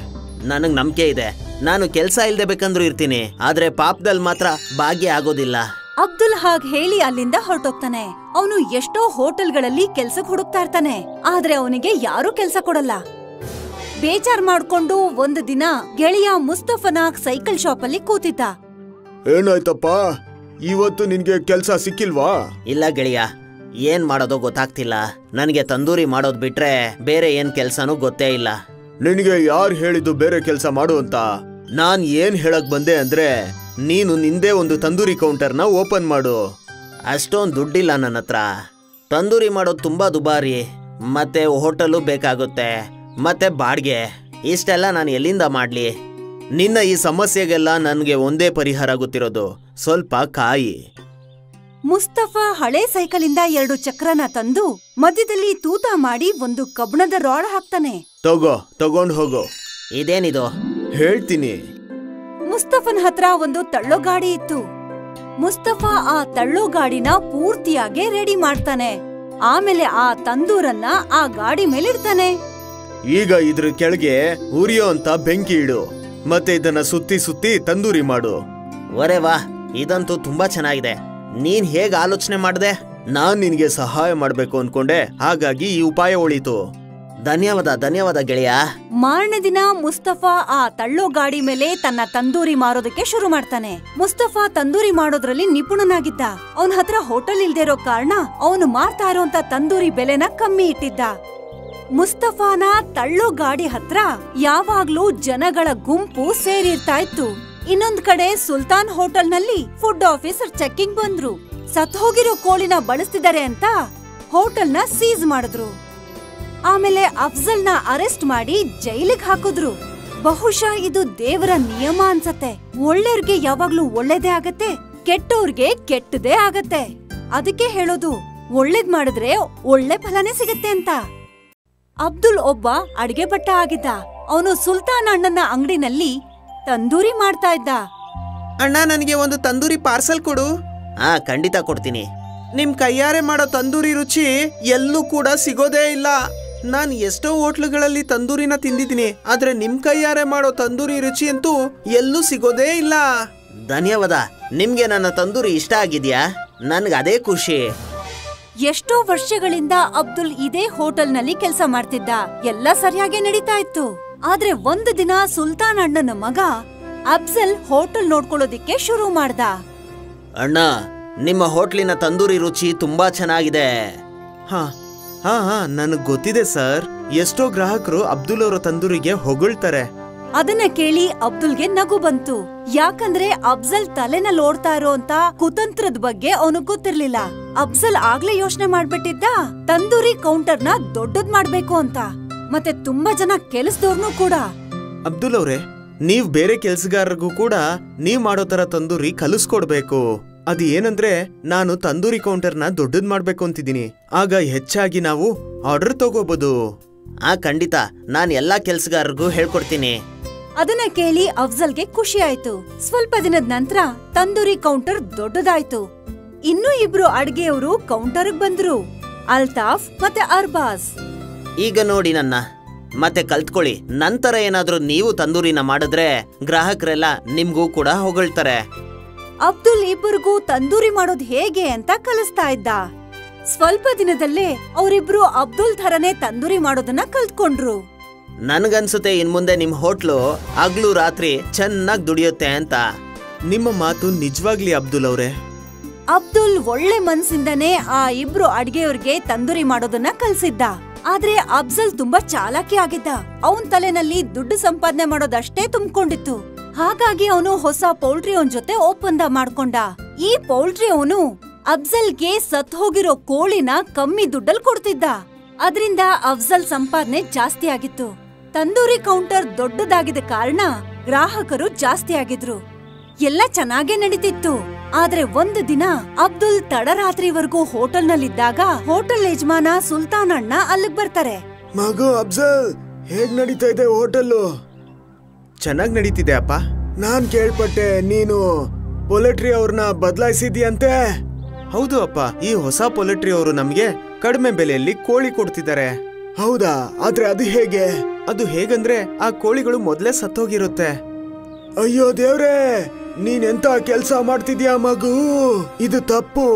Speaker 6: ನನಗ್ ನಂಬಿಕೆ ಇದೆ. ನಾನು ಕೆಲ್ಸ ಇಲ್ದೆ ಬೇಕಂದ್ರೂ ಇರ್ತೀನಿ, ಆದ್ರೆ ಪಾಪದಲ್ಲಿ ಮಾತ್ರ ಭಾಗ್ಯ ಆಗೋದಿಲ್ಲ.
Speaker 4: ಅಬ್ದುಲ್ ಹಾಗ್ ಹೇಳಿ ಅಲ್ಲಿಂದ ಹೊರಟೋಗ್ತಾನೆ. ಅವನು ಎಷ್ಟೋ ಹೋಟೆಲ್ಗಳಲ್ಲಿ ಕೆಲ್ಸಕ್ ಹುಡುಕ್ತಾ ಇರ್ತಾನೆ, ಆದ್ರೆ ಅವನಿಗೆ ಯಾರೂ ಕೆಲ್ಸ ಕೊಡಲ್ಲ. ಬೇಜಾರ್ ಮಾಡ್ಕೊಂಡು ಒಂದು ದಿನ ಗೆಳೆಯ ಮುಸ್ತಫನ ಸೈಕಲ್ ಶಾಪ್ ಅಲ್ಲಿ ಕೂತಿದ್ದ.
Speaker 5: ಏನಾಯ್ತಪ್ಪ, ಇವತ್ತು ನಿನ್ಗೆ ಕೆಲ್ಸ ಸಿಕ್ಕಿಲ್ವಾ?
Speaker 6: ಇಲ್ಲ ಗೆಳೆಯ, ಏನ್ ಮಾಡೋದೋ ಗೊತ್ತಾಗ್ತಿಲ್ಲ. ನನಗೆ ತಂದೂರಿ ಮಾಡೋದ್ ಬಿಟ್ರೆ ಬೇರೆ ಏನ್ ಕೆಲ್ಸನೂ ಗೊತ್ತೇ ಇಲ್ಲ.
Speaker 5: ನಿನಗೆ ಯಾರು ಹೇಳಿದ್ದು ಬೇರೆ ಕೆಲ್ಸ ಮಾಡು ಅಂತ? ನಾನ್ ಏನ್ ಹೇಳಕ್ ಬಂದೆ ಅಂದ್ರೆ, ನೀನು ನಿಂದೇ ಒಂದು ತಂದೂರಿ ಕೌಂಟರ್ನ ಓಪನ್ ಮಾಡು.
Speaker 6: ಅಷ್ಟೊಂದು ದುಡ್ಡಿಲ್ಲ ನನ್ನ ಹತ್ರ. ತಂದೂರಿ ಮಾಡೋದು ತುಂಬಾ ದುಬಾರಿ, ಮತ್ತೆ ಹೋಟೆಲು ಬೇಕಾಗುತ್ತೆ, ಮತ್ತೆ ಬಾಡ್ಗೆ. ಇಷ್ಟೆಲ್ಲ ನಾನು ಎಲ್ಲಿಂದ ಮಾಡ್ಲಿ?
Speaker 5: ನಿನ್ನ ಈ ಸಮಸ್ಯೆಗೆಲ್ಲ ನನ್ಗೆ ಒಂದೇ ಪರಿಹಾರ ಗೊತ್ತಿರೋದು, ಸ್ವಲ್ಪ ಕಾಯಿ.
Speaker 4: ಮುಸ್ತಫಾ ಹಳೆ ಸೈಕಲಿಂದ 2 ಚಕ್ರನ ತಂದು ಮಧ್ಯದಲ್ಲಿ ತೂತ ಮಾಡಿ ಒಂದು ಕಬ್ಣದ ರಾಡ್ ಹಾಕ್ತಾನೆ.
Speaker 5: ತಗೊಂಡ್ ಹೋಗೋ.
Speaker 6: ಇದೇನಿದು?
Speaker 5: ಹೇಳ್ತೀನಿ.
Speaker 4: ಮುಸ್ತಫನ್ ಹತ್ರ ಒಂದು ತಳ್ಳೋ ಗಾಡಿ ಇತ್ತು. ಮುಸ್ತಫಾ ಆ ತಳ್ಳೋ ಗಾಡಿನ ಪೂರ್ತಿಯಾಗಿ ರೆಡಿ ಮಾಡ್ತಾನೆ. ಆಮೇಲೆ ಆ ತಂದೂರನ್ನ ಆ ಗಾಡಿ ಮೇಲಿಡ್ತಾನೆ.
Speaker 5: ಈಗ ಇದ್ರ ಕೆಳಗೆ ಉರಿಯೋ ಅಂತ ಬೆಂಕಿ ಇಡು, ಮತ್ತೆ ಇದನ್ನ ಸುತ್ತಿ ಸುತ್ತಿ ತಂದೂರಿ ಮಾಡು.
Speaker 6: ಒರೆ ವಾ, ಇದಂತೂ ತುಂಬಾ ಚೆನ್ನಾಗಿದೆ. ನೀನ್ ಹೇಗ್ ಆಲೋಚನೆ ಮಾಡ್ದೆ?
Speaker 5: ನಾನ್ ನಿನ್ಗೆ ಸಹಾಯ ಮಾಡ್ಬೇಕು ಅನ್ಕೊಂಡೆ, ಹಾಗಾಗಿ ಈ ಉಪಾಯ ಉಳಿತು.
Speaker 6: ಧನ್ಯವಾದ ಗೆಳೆಯ.
Speaker 4: ಮಾರನೇ ದಿನ ಮುಸ್ತಫಾ ಆ ತಳ್ಳೋ ಗಾಡಿ ಮೇಲೆ ತನ್ನ ತಂದೂರಿ ಮಾರೋದಕ್ಕೆ ಶುರು ಮಾಡ್ತಾನೆ. ಮುಸ್ತಫಾ ತಂದೂರಿ ಮಾಡೋದ್ರಲ್ಲಿ ನಿಪುಣನಾಗಿದ್ದ. ಅವನ ಹತ್ರ ಹೋಟೆಲ್ ಇಲ್ದೇ ಇರೋ ಕಾರಣ ಅವನು ಮಾರ್ತಾ ಇರೋಂತ ತಂದೂರಿ ಬೆಲೆನ ಕಮ್ಮಿ ಇಟ್ಟಿದ್ದ. ಮುಸ್ತಫಾನ ತಳ್ಳೋ ಗಾಡಿ ಹತ್ರ ಯಾವಾಗ್ಲೂ ಜನಗಳ ಗುಂಪು ಸೇರಿರ್ತಾ ಇತ್ತು. ಇನ್ನೊಂದ್ ಕಡೆ ಸುಲ್ತಾನ್ ಹೋಟೆಲ್ನಲ್ಲಿ ಫುಡ್ ಆಫೀಸರ್ ಚೆಕ್ಕಿಂಗ್ ಬಂದ್ರು. ಸತ್ ಹೋಗಿರೋ ಕೋಳಿನ ಬಳಸ್ತಿದ್ದಾರೆ ಅಂತ ಹೋಟೆಲ್ನ ಸೀಸ್ ಮಾಡಿದ್ರು. ಆಮೇಲೆ ಅಫ್ಜಲ್ನ ಅರೆಸ್ಟ್ ಮಾಡಿ ಜೈಲಿಗೆ ಹಾಕಿದ್ರು. ಬಹುಶಃ ಇದು ದೇವರ ನಿಯಮ ಅನ್ಸತ್ತೆ. ಒಳ್ಳೆಯವ್ರಿಗೆ ಯಾವಾಗ್ಲೂ ಒಳ್ಳೇದೇ ಆಗತ್ತೆ, ಕೆಟ್ಟವ್ರಿಗೆ ಕೆಟ್ಟದೇ ಆಗತ್ತೆ. ಅದಕ್ಕೆ ಹೇಳೋದು, ಒಳ್ಳೇದ್ ಮಾಡಿದ್ರೆ ಒಳ್ಳೆ ಫಲನೇ ಸಿಗತ್ತೆ ಅಂತ. ಅಬ್ದುಲ್ ಒಬ್ಬ ಅಡಿಗೆ ಭಟ್ಟ ಆಗಿದ್ದ. ಅವನು ಸುಲ್ತಾನ್ ಅಣ್ಣನ ಅಂಗಡಿನಲ್ಲಿ ತಂದೂರಿ ಮಾಡ್ತಾ ಇದ್ದ.
Speaker 7: ಅಣ್ಣ, ನನಗೆ ಒಂದು ತಂದೂರಿ ಪಾರ್ಸಲ್ ಕೊಡು.
Speaker 6: ಖಂಡಿತ ಕೊಡ್ತೀನಿ.
Speaker 7: ನಿಮ್ ಕೈಯಾರೆ ಮಾಡೋ ತಂದೂರಿ ರುಚಿ ಎಲ್ಲೂ ಕೂಡ ಸಿಗೋದೇ ಇಲ್ಲ. ನಾನ್ ಎಷ್ಟೋ ಹೋಟ್ಲುಗಳಲ್ಲಿ ತಂದೂರಿನ ತಿಂದಿದ್ದೀನಿ, ಆದ್ರೆ ನಿಮ್ ಕೈಯಾರೆ ಮಾಡೋ ತಂದೂರಿ ರುಚಿ ಅಂತೂ ಎಲ್ಲೂ ಸಿಗೋದೇ ಇಲ್ಲ.
Speaker 6: ಧನ್ಯವಾದ. ನಿಮ್ಗೆ ನನ್ನ ತಂದೂರಿ ಇಷ್ಟ ಆಗಿದ್ಯಾ? ನನ್ಗೆ ಅದೇ ಖುಷಿ.
Speaker 4: ಎಷ್ಟೋ ವರ್ಷಗಳಿಂದ ಅಬ್ದುಲ್ ಇದೇ ಹೋಟೆಲ್ನಲ್ಲಿ ಕೆಲಸ ಮಾಡ್ತಿದ್ದ. ಎಲ್ಲ ಸರಿಯಾಗಿ ನಡೀತಾ ಇತ್ತು. ಆದ್ರೆ ಒಂದು ದಿನ ಸುಲ್ತಾನ್ ಅಣ್ಣನ ಮಗ ಅಫ್ಜಲ್ ಹೋಟೆಲ್ ನೋಡ್ಕೊಳ್ಳೋದಿಕ್ಕೆ ಶುರು ಮಾಡ್ದ.
Speaker 6: ಅಣ್ಣ, ನಿಮ್ಮ ಹೋಟ್ಲಿನ ತಂದೂರಿ ರುಚಿ ತುಂಬಾ ಚೆನ್ನಾಗಿದೆ.
Speaker 5: ಹಾ, ನನಗ್ ಗೊತ್ತಿದೆ ಸರ್. ಎಷ್ಟೋ ಗ್ರಾಹಕರು ಅಬ್ದುಲ್ ಅವರ ತಂದೂರಿಗೆ ಹೊಗಳ್ತಾರೆ.
Speaker 4: ಅದನ್ನ ಕೇಳಿ ಅಬ್ದುಲ್ಗೆ ನಗು ಬಂತು. ಯಾಕಂದ್ರೆ ಅಫ್ಜಲ್ ತಲೆನಲ್ಲಿ ಓಡ್ತಾ ಇರೋಂತ ಕುತಂತ್ರದ ಬಗ್ಗೆ ಅವನು ಗೊತ್ತಿರ್ಲಿಲ್ಲ. ಅಫ್ಜಲ್ ಆಗ್ಲೇ ಯೋಚನೆ ಮಾಡ್ಬಿಟ್ಟಿದ್ದ ತಂದೂರಿ ಕೌಂಟರ್ನ ದೊಡ್ಡದ್ ಮಾಡ್ಬೇಕು ಅಂತ, ಮತ್ತೆ ತುಂಬಾ ಜನ ಕೆಲಸದವ್ರನ್ನೂ ಕೂಡ.
Speaker 5: ಅಬ್ದುಲ್ ಅವ್ರೆ, ನೀವ್ ಬೇರೆ ಕೆಲ್ಸಗಾರರಿಗೂ ಕೂಡ ನೀವ್ ಮಾಡೋ ತರ ತಂದೂರಿ ಕಲಿಸ್ಕೊಡ್ಬೇಕು. ಅದು ಏನಂದ್ರೆ, ನಾನು ತಂದೂರಿ ಕೌಂಟರ್ನ ದೊಡ್ಡದ್ ಮಾಡ್ಬೇಕು ಅಂತಿದ್ದೀನಿ. ಆಗ ಹೆಚ್ಚಾಗಿ ನಾವು ಆರ್ಡರ್ ತಗೋಬಹುದು.
Speaker 6: ಖಂಡಿತ, ನಾನ್ ಎಲ್ಲಾ ಕೆಲ್ಸಗಾರರಿಗೂ ಹೇಳ್ಕೊಡ್ತೀನಿ.
Speaker 4: ಅದನ್ನ ಕೇಳಿ ಅಫ್ಜಲ್ಗೆ ಖುಷಿ ಆಯ್ತು. ಸ್ವಲ್ಪ ದಿನದ ನಂತರ ತಂದೂರಿ ಕೌಂಟರ್ ದೊಡ್ಡದಾಯ್ತು. ಇನ್ನೂ 2 ಅಡ್ಗೆಯವರು ಕೌಂಟರ್ಗೆ ಬಂದ್ರು, ಅಲ್ತಾಫ್ ಮತ್ತೆ ಅರ್ಬಾಜ್.
Speaker 6: ಈಗ ನೋಡಿ ನನ್ನ, ಮತ್ತೆ ಕಲ್ತ್ಕೊಳ್ಳಿ. ನಂತರ ಏನಾದ್ರೂ ನೀವು ತಂದೂರಿನ ಮಾಡಿದ್ರೆ ಗ್ರಾಹಕರೆಲ್ಲ ನಿಮ್ಗೂ ಕೂಡ ಹೊಗಳ್ತಾರೆ.
Speaker 4: ಅಬ್ದುಲ್ ಇಬ್ಬರಿಗೂ ತಂದೂರಿ ಮಾಡೋದ್ ಹೇಗೆ ಅಂತ ಕಲಿಸ್ತಾ ಇದ್ದ. ಸ್ವಲ್ಪ ದಿನದಲ್ಲೇ ಅವರಿಬ್ರು ಅಬ್ದುಲ್ ಥರನೇ ತಂದೂರಿ ಮಾಡೋದನ್ನ ಕಲ್ತ್ಕೊಂಡ್ರು.
Speaker 6: ನನ್ಗನ್ಸುತ್ತೆ ಇನ್ಮುಂದೆ ನಿಮ್ ಹೋಟ್ಲು ಹಗ್ಲು ರಾತ್ರಿ ಚೆನ್ನಾಗ್ ದುಡಿಯುತ್ತೆ ಅಂತ.
Speaker 5: ನಿಮ್ಮ ಮಾತು ನಿಜವಾಗ್ಲಿ ಅಬ್ದುಲ್ ಅವ್ರೆ.
Speaker 4: ಅಬ್ದುಲ್ ಒಳ್ಳೆ ಮನ್ಸಿಂದನೇ ಆ 2 ಅಡ್ಗೆಯವ್ರಿಗೆ ತಂದೂರಿ ಮಾಡೋದನ್ನ ಕಲ್ಸಿದ್ದ. ಆದ್ರೆ ಅಫ್ಜಲ್ ತುಂಬಾ ಚಾಲಾಕಿ ಆಗಿದ್ದ. ಅವನ್ ತಲೆನಲ್ಲಿ ದುಡ್ಡು ಸಂಪಾದನೆ ಮಾಡೋದಷ್ಟೇ ತುಂಬಿಕೊಂಡಿತ್ತು. ಹಾಗಾಗಿ ಅವನು ಹೊಸ ಪೌಲ್ಟ್ರಿ ಅವನ್ ಜೊತೆ ಒಪ್ಪಂದ ಮಾಡ್ಕೊಂಡ. ಈ ಪೌಲ್ಟ್ರಿ ಅವನು ಅಫ್ಜಲ್ಗೆ ಸತ್ ಹೋಗಿರೋ ಕೋಳಿನ ಕಮ್ಮಿ ದುಡ್ಡಲ್ಲಿ ಕೊಡ್ತಿದ್ದ. ಅದರಿಂದ ಅಫ್ಜಲ್ ಸಂಪಾದನೆ ಜಾಸ್ತಿ ಆಗಿತ್ತು. ತಂದೂರಿ ಕೌಂಟರ್ ದೊಡ್ಡದಾಗಿದ್ದ ಕಾರಣ ಗ್ರಾಹಕರು ಜಾಸ್ತಿ ಆಗಿದ್ರು. ಎಲ್ಲ ಚೆನ್ನಾಗೇ ನಡೀತಿತ್ತು. ಆದ್ರೆ ಒಂದು ದಿನ ಅಬ್ದುಲ್ ತಡರಾತ್ರಿವರೆಗೂ ಹೋಟೆಲ್ನಲ್ಲಿದ್ದಾಗ ಹೋಟೆಲ್ ಯಜಮಾನ ಸುಲ್ತಾನ್ ಅಣ್ಣ ಅಲ್ಲಿಗ್ ಬರ್ತಾರೆ.
Speaker 5: ಮಗು ಅಫ್ಜಲ್, ಹೇಗ್ ನಡೀತಾ ಇದೆ ಹೋಟೆಲ್ಲು? ಚೆನ್ನಾಗ್ ನಡೀತಿದೆ ಅಪ್ಪ. ನಾನ್ ಕೇಳ್ಪಟ್ಟೆ ನೀನು ಪೊಲೆಟ್ರಿ ಅವ್ರನ್ನ ಬದಲಾಯಿಸಿದ್ಯಂತೆ. ಹೌದು ಅಪ್ಪ, ಈ ಹೊಸ ಪೊಲೆಟ್ರಿ ಅವರು ನಮ್ಗೆ ಕಡಿಮೆ ಬೆಲೆಯಲ್ಲಿ ಕೋಳಿ ಕೊಡ್ತಿದ್ದಾರೆ. ಹೌದಾ? ಆದ್ರೆ ಅದು ಹೇಗೆ?
Speaker 7: ಅದು ಹೇಗಂದ್ರೆ ಆ ಕೋಳಿಗಳು ಮೊದ್ಲೇ ಸತ್ತೋಗಿರುತ್ತೆ.
Speaker 5: ಅಯ್ಯೋ ದೇವ್ರೇ, ನೀನೆಂತ ಕೆಲ್ಸ ಮಾಡ್ತಿದ್ಯಾ ಮಗು? ಇದು ತಪ್ಪು.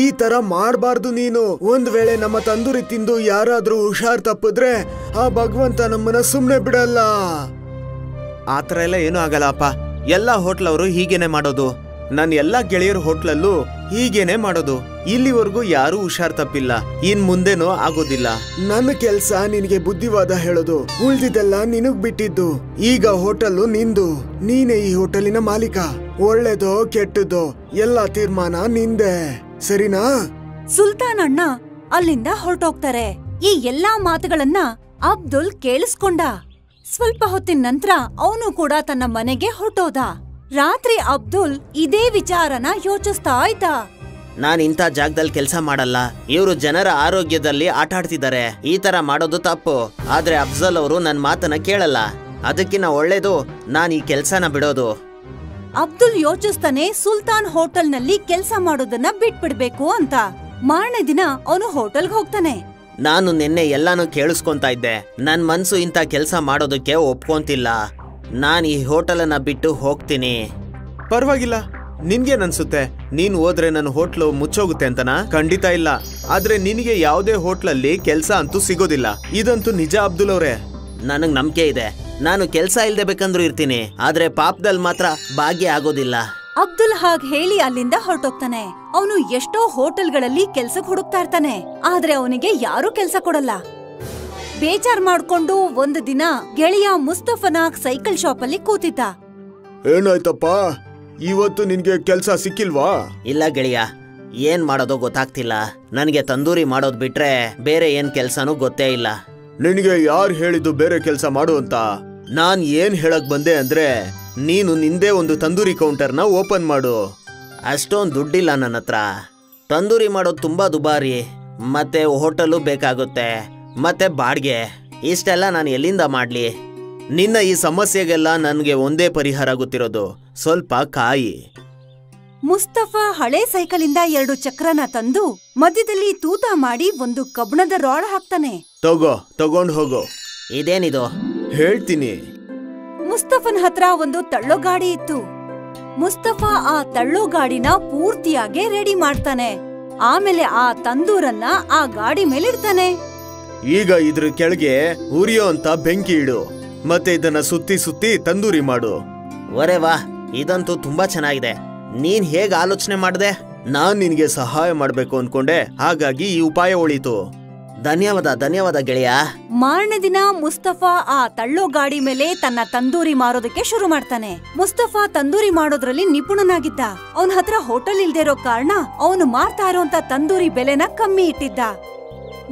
Speaker 5: ಈ ತರ ಮಾಡ್ಬಾರ್ದು ನೀನು. ಒಂದ್ ವೇಳೆ ನಮ್ಮ ತಂದೂರಿ ತಿಂದು ಯಾರಾದ್ರೂ ಹುಷಾರ್ ತಪ್ಪಿದ್ರೆ ಆ ಭಗವಂತ ನಮ್ಮನ್ನ ಸುಮ್ನೆ ಬಿಡಲ್ಲ.
Speaker 7: ಆತರ ಎಲ್ಲ ಏನೂ ಆಗಲ್ಲ ಅಪ್ಪ. ಎಲ್ಲಾ ಹೋಟ್ಲವರು ಹೀಗೇನೆ ಮಾಡೋದು. ನನ್ನ ಎಲ್ಲಾ ಗೆಳೆಯರ ಹೋಟ್ಲಲ್ಲೂ ಹೀಗೇನೆ ಮಾಡೋದು. ಇಲ್ಲಿವರೆಗೂ ಯಾರೂ ಹುಷಾರ್ ತಪ್ಪಿಲ್ಲ, ಇನ್ ಮುಂದೆನೂ ಆಗೋದಿಲ್ಲ.
Speaker 5: ನನ್ನ ಕೆಲ್ಸ ನಿನಗೆ ಬುದ್ಧಿವಾದ ಹೇಳೋದು, ಉಳ್ದಿದ್ದೆಲ್ಲ ನಿನಗ್ ಬಿಟ್ಟಿದ್ದು. ಈಗ ಹೋಟೆಲ್ ನಿಂದು, ನೀನೇ ಈ ಹೋಟೆಲಿನ ಮಾಲೀಕ. ಒಳ್ಳೇದೋ ಕೆಟ್ಟದೋ ಎಲ್ಲ ತೀರ್ಮಾನ ನಿಂದೆ, ಸರಿನಾ?
Speaker 4: ಸುಲ್ತಾನ್ ಅಣ್ಣ ಅಲ್ಲಿಂದ ಹೊರಟೋಗ್ತಾರೆ. ಈ ಎಲ್ಲಾ ಮಾತುಗಳನ್ನ ಅಬ್ದುಲ್ ಕೇಳಿಸ್ಕೊಂಡ. ಸ್ವಲ್ಪ ಹೊತ್ತಿನ ನಂತರ ಅವನು ಕೂಡ ತನ್ನ ಮನೆಗೆ ಹೊರಟೋದ. ರಾತ್ರಿ ಅಬ್ದುಲ್ ಇದೇ ವಿಚಾರನ ಯೋಚಿಸ್ತಾ ಇದ್ದ.
Speaker 6: ನಾನ್ ಇಂಥ ಜಾಗದಲ್ಲಿ ಕೆಲಸ ಮಾಡಲ್ಲ. ಇವರು ಜನರ ಆರೋಗ್ಯದಲ್ಲಿ ಆಟ ಆಡ್ತಿದ್ದಾರೆ. ಈ ತರ ಮಾಡೋದು ತಪ್ಪು. ಆದ್ರೆ ಅಫ್ಜಲ್ ಅವರು ನನ್ ಮಾತನ್ನ ಕೇಳಲ್ಲ. ಅದಕ್ಕಿಂತ ಒಳ್ಳೇದು ನಾನ್ ಈ ಕೆಲ್ಸನ ಬಿಡೋದು.
Speaker 4: ಅಬ್ದುಲ್ ಯೋಚಿಸ್ತಾನೆ ಸುಲ್ತಾನ್ ಹೋಟೆಲ್ನಲ್ಲಿ ಕೆಲಸ ಮಾಡೋದನ್ನ ಬಿಟ್ಬಿಡ್ಬೇಕು ಅಂತ. ಮಾರನೇ ದಿನ ಅವನು ಹೋಟೆಲ್ಗೆ ಹೋಗ್ತಾನೆ.
Speaker 6: ನಾನು ನಿನ್ನೆ ಎಲ್ಲಾನು ಕೇಳಿಸ್ಕೊಂತಾ ಇದ್ದೆ. ನನ್ ಮನ್ಸು ಇಂಥ ಕೆಲಸ ಮಾಡೋದಕ್ಕೆ ಒಪ್ಕೊಂತಿಲ್ಲ. ನಾನ್ ಈ ಹೋಟೆಲನ್ನ ಬಿಟ್ಟು ಹೋಗ್ತೀನಿ.
Speaker 7: ಪರವಾಗಿಲ್ಲ, ನಿನ್ಗೇನನ್ಸುತ್ತೆ? ನೀನ್ ಹೋದ್ರೆ ನನ್ನ ಹೋಟ್ಲು ಮುಚ್ಚೋಗುತ್ತೆ ಅಂತನಾ? ಖಂಡಿತ ಇಲ್ಲ. ಆದ್ರೆ ನಿನಗೆ ಯಾವುದೇ ಹೋಟ್ಲಲ್ಲಿ ಕೆಲ್ಸ ಅಂತೂ ಸಿಗೋದಿಲ್ಲ. ಇದಂತೂ ನಿಜ ಅಬ್ದುಲ್ ಅವ್ರೆ.
Speaker 6: ನನಗ್ ನಂಬಿಕೆ ಇದೆ. ನಾನು ಕೆಲ್ಸ ಇಲ್ದೆ ಬೇಕಂದ್ರೂ ಇರ್ತೀನಿ, ಆದ್ರೆ ಪಾಪದಲ್ಲಿ ಮಾತ್ರ ಭಾಗ್ಯ ಆಗೋದಿಲ್ಲ.
Speaker 4: ಅಬ್ದುಲ್ ಹಾಗ್ ಹೇಳಿ ಅಲ್ಲಿಂದ ಹೊರಟೋಗ್ತಾನೆ. ಅವನು ಎಷ್ಟೋ ಹೋಟೆಲ್ಗಳಲ್ಲಿ ಕೆಲ್ಸಕ್ ಹುಡುಕ್ತಾ ಇರ್ತಾನೆ, ಆದ್ರೆ ಅವನಿಗೆ ಯಾರೂ ಕೆಲ್ಸ ಕೊಡಲ್ಲ. ಬೇಜಾರ್ ಮಾಡ್ಕೊಂಡು ಒಂದು ದಿನ ಗೆಳೆಯ ಮುಸ್ತಫನ ಸೈಕಲ್ ಶಾಪ್ ಅಲ್ಲಿ ಕೂತಿದ್ದ.
Speaker 5: ಏನಾಯ್ತಪ್ಪ, ಇವತ್ತು ನಿನ್ಗೆ ಕೆಲ್ಸ ಸಿಕ್ಕಿಲ್ವಾ?
Speaker 6: ಇಲ್ಲ ಗೆಳೆಯ, ಏನ್ ಮಾಡೋದೋ ಗೊತ್ತಾಗ್ತಿಲ್ಲ. ನನಗೆ ತಂದೂರಿ ಮಾಡೋದ್ ಬಿಟ್ರೆ ಬೇರೆ ಏನ್ ಕೆಲ್ಸನೂ ಗೊತ್ತೇ ಇಲ್ಲ.
Speaker 5: ನಿನಗೆ ಯಾರು ಹೇಳಿದ್ದು ಬೇರೆ ಕೆಲ್ಸ ಮಾಡು ಅಂತ?
Speaker 7: ನಾನ್ ಏನ್ ಹೇಳಕ್ ಬಂದೆ ಅಂದ್ರೆ, ನೀನು ನಿಂದೇ ಒಂದು ತಂದೂರಿ ಕೌಂಟರ್ನ ಓಪನ್ ಮಾಡು.
Speaker 6: ಅಷ್ಟೊಂದು ದುಡ್ಡಿಲ್ಲ ನನ್ನ ಹತ್ರ. ತಂದೂರಿ ಮಾಡೋದು ತುಂಬಾ ದುಬಾರಿ, ಮತ್ತೆ ಹೋಟೆಲು ಬೇಕಾಗುತ್ತೆ, ಮತ್ತೆ ಬಾಡ್ಗೆ. ಇಷ್ಟೆಲ್ಲ ನಾನು ಎಲ್ಲಿಂದ ಮಾಡ್ಲಿ?
Speaker 7: ನಿನ್ನ ಈ ಸಮಸ್ಯೆಗೆಲ್ಲ ನನ್ಗೆ ಒಂದೇ ಪರಿಹಾರ ಗೊತ್ತಿರೋದು, ಸ್ವಲ್ಪ ಕಾಯಿ.
Speaker 4: ಮುಸ್ತಫಾ ಹಳೆ ಸೈಕಲಿಂದ 2 ಚಕ್ರನ ತಂದು ಮಧ್ಯದಲ್ಲಿ ತೂತ ಮಾಡಿ ಒಂದು ಕಬ್ಣದ ರಾಡ್ ಹಾಕ್ತಾನೆ.
Speaker 7: ತಗೊಂಡ್ ಹೋಗೋ.
Speaker 6: ಇದೇನಿದು?
Speaker 7: ಹೇಳ್ತೀನಿ.
Speaker 4: ಮುಸ್ತಫನ್ ಹತ್ರ ಒಂದು ತಳ್ಳೋ ಗಾಡಿ ಇತ್ತು. ಮುಸ್ತಫಾ ಆ ತಳ್ಳೋ ಗಾಡಿನ ಪೂರ್ತಿಯಾಗಿ ರೆಡಿ ಮಾಡ್ತಾನೆ. ಆಮೇಲೆ ಆ ತಂದೂರನ್ನ ಆ ಗಾಡಿ ಮೇಲಿಡ್ತಾನೆ.
Speaker 7: ಈಗ ಇದ್ರ ಕೆಳಗೆ ಉರಿಯೋ ಅಂತ ಬೆಂಕಿ ಇಡು, ಮತ್ತೆ ಇದನ್ನ ಸುತ್ತಿ ಸುತ್ತಿ ತಂದೂರಿ ಮಾಡು.
Speaker 6: ಒರೆ ವಾ, ಇದಂತೂ ತುಂಬಾ ಚೆನ್ನಾಗಿದೆ. ನೀನ್ ಹೇಗ್ ಆಲೋಚನೆ ಮಾಡ್ದೆ?
Speaker 7: ನಾನ್ ನಿನ್ಗೆ ಸಹಾಯ ಮಾಡ್ಬೇಕು ಅನ್ಕೊಂಡೆ, ಹಾಗಾಗಿ ಈ ಉಪಾಯ ಉಳಿತು.
Speaker 6: ಧನ್ಯವಾದ ಗೆಳೆಯ.
Speaker 4: ಮಾರನೇ ದಿನ ಮುಸ್ತಫಾ ಆ ತಳ್ಳೋ ಗಾಡಿ ಮೇಲೆ ತನ್ನ ತಂದೂರಿ ಮಾರೋದಕ್ಕೆ ಶುರು ಮಾಡ್ತಾನೆ. ಮುಸ್ತಫಾ ತಂದೂರಿ ಮಾಡೋದ್ರಲ್ಲಿ ನಿಪುಣನಾಗಿದ್ದ. ಅವನ ಹತ್ರ ಹೋಟೆಲ್ ಇಲ್ದೇ ಇರೋ ಕಾರಣ ಅವನು ಮಾರ್ತಾ ಇರೋಂತ ತಂದೂರಿ ಬೆಲೆನ ಕಮ್ಮಿ ಇಟ್ಟಿದ್ದ.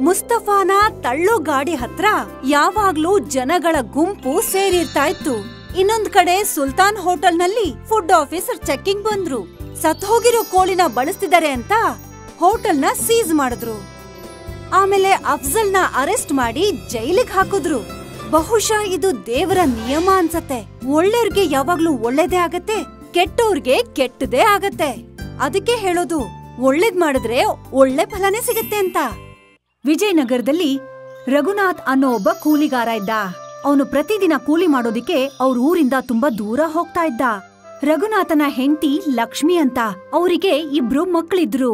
Speaker 4: ಮುಸ್ತಫಾನ ತಳ್ಳೋ ಗಾಡಿ ಹತ್ರ ಯಾವಾಗ್ಲೂ ಜನಗಳ ಗುಂಪು ಸೇರಿರ್ತಾ ಇತ್ತು. ಇನ್ನೊಂದ್ ಕಡೆ ಸುಲ್ತಾನ್ ಹೋಟೆಲ್ನಲ್ಲಿ ಫುಡ್ ಆಫೀಸರ್ ಚೆಕ್ಕಿಂಗ್ ಬಂದ್ರು. ಸತ್ ಹೋಗಿರೋ ಕೋಳಿನ ಬಳಸ್ತಿದ್ದಾರೆ ಅಂತ ಹೋಟೆಲ್ನ ಸೀಸ್ ಮಾಡಿದ್ರು. ಆಮೇಲೆ ಅಫ್ಜಲ್ನ ಅರೆಸ್ಟ್ ಮಾಡಿ ಜೈಲಿಗೆ ಹಾಕಿದ್ರು. ಬಹುಶಃ ಇದು ದೇವರ ನಿಯಮ ಅನ್ಸತ್ತೆ. ಒಳ್ಳೆಯವ್ರಿಗೆ ಯಾವಾಗ್ಲೂ ಒಳ್ಳೇದೇ ಆಗತ್ತೆ, ಕೆಟ್ಟವ್ರಿಗೆ ಕೆಟ್ಟದೇ ಆಗತ್ತೆ. ಅದಕ್ಕೆ ಹೇಳೋದು, ಒಳ್ಳೇದ್ ಮಾಡಿದ್ರೆ ಒಳ್ಳೆ ಫಲನೇ ಸಿಗತ್ತೆ ಅಂತ. ವಿಜಯನಗರದಲ್ಲಿ ರಘುನಾಥ್ ಅನ್ನೋ ಒಬ್ಬ ಕೂಲಿಗಾರ ಇದ್ದ. ಅವನು ಪ್ರತಿದಿನ ಕೂಲಿ ಮಾಡೋದಿಕ್ಕೆ ಅವ್ರ ಊರಿಂದ ತುಂಬಾ ದೂರ ಹೋಗ್ತಾ ಇದ್ದ. ರಘುನಾಥನ ಹೆಂಡತಿ ಲಕ್ಷ್ಮಿ ಅಂತ. ಅವರಿಗೆ 2 ಮಕ್ಕಳಿದ್ರು,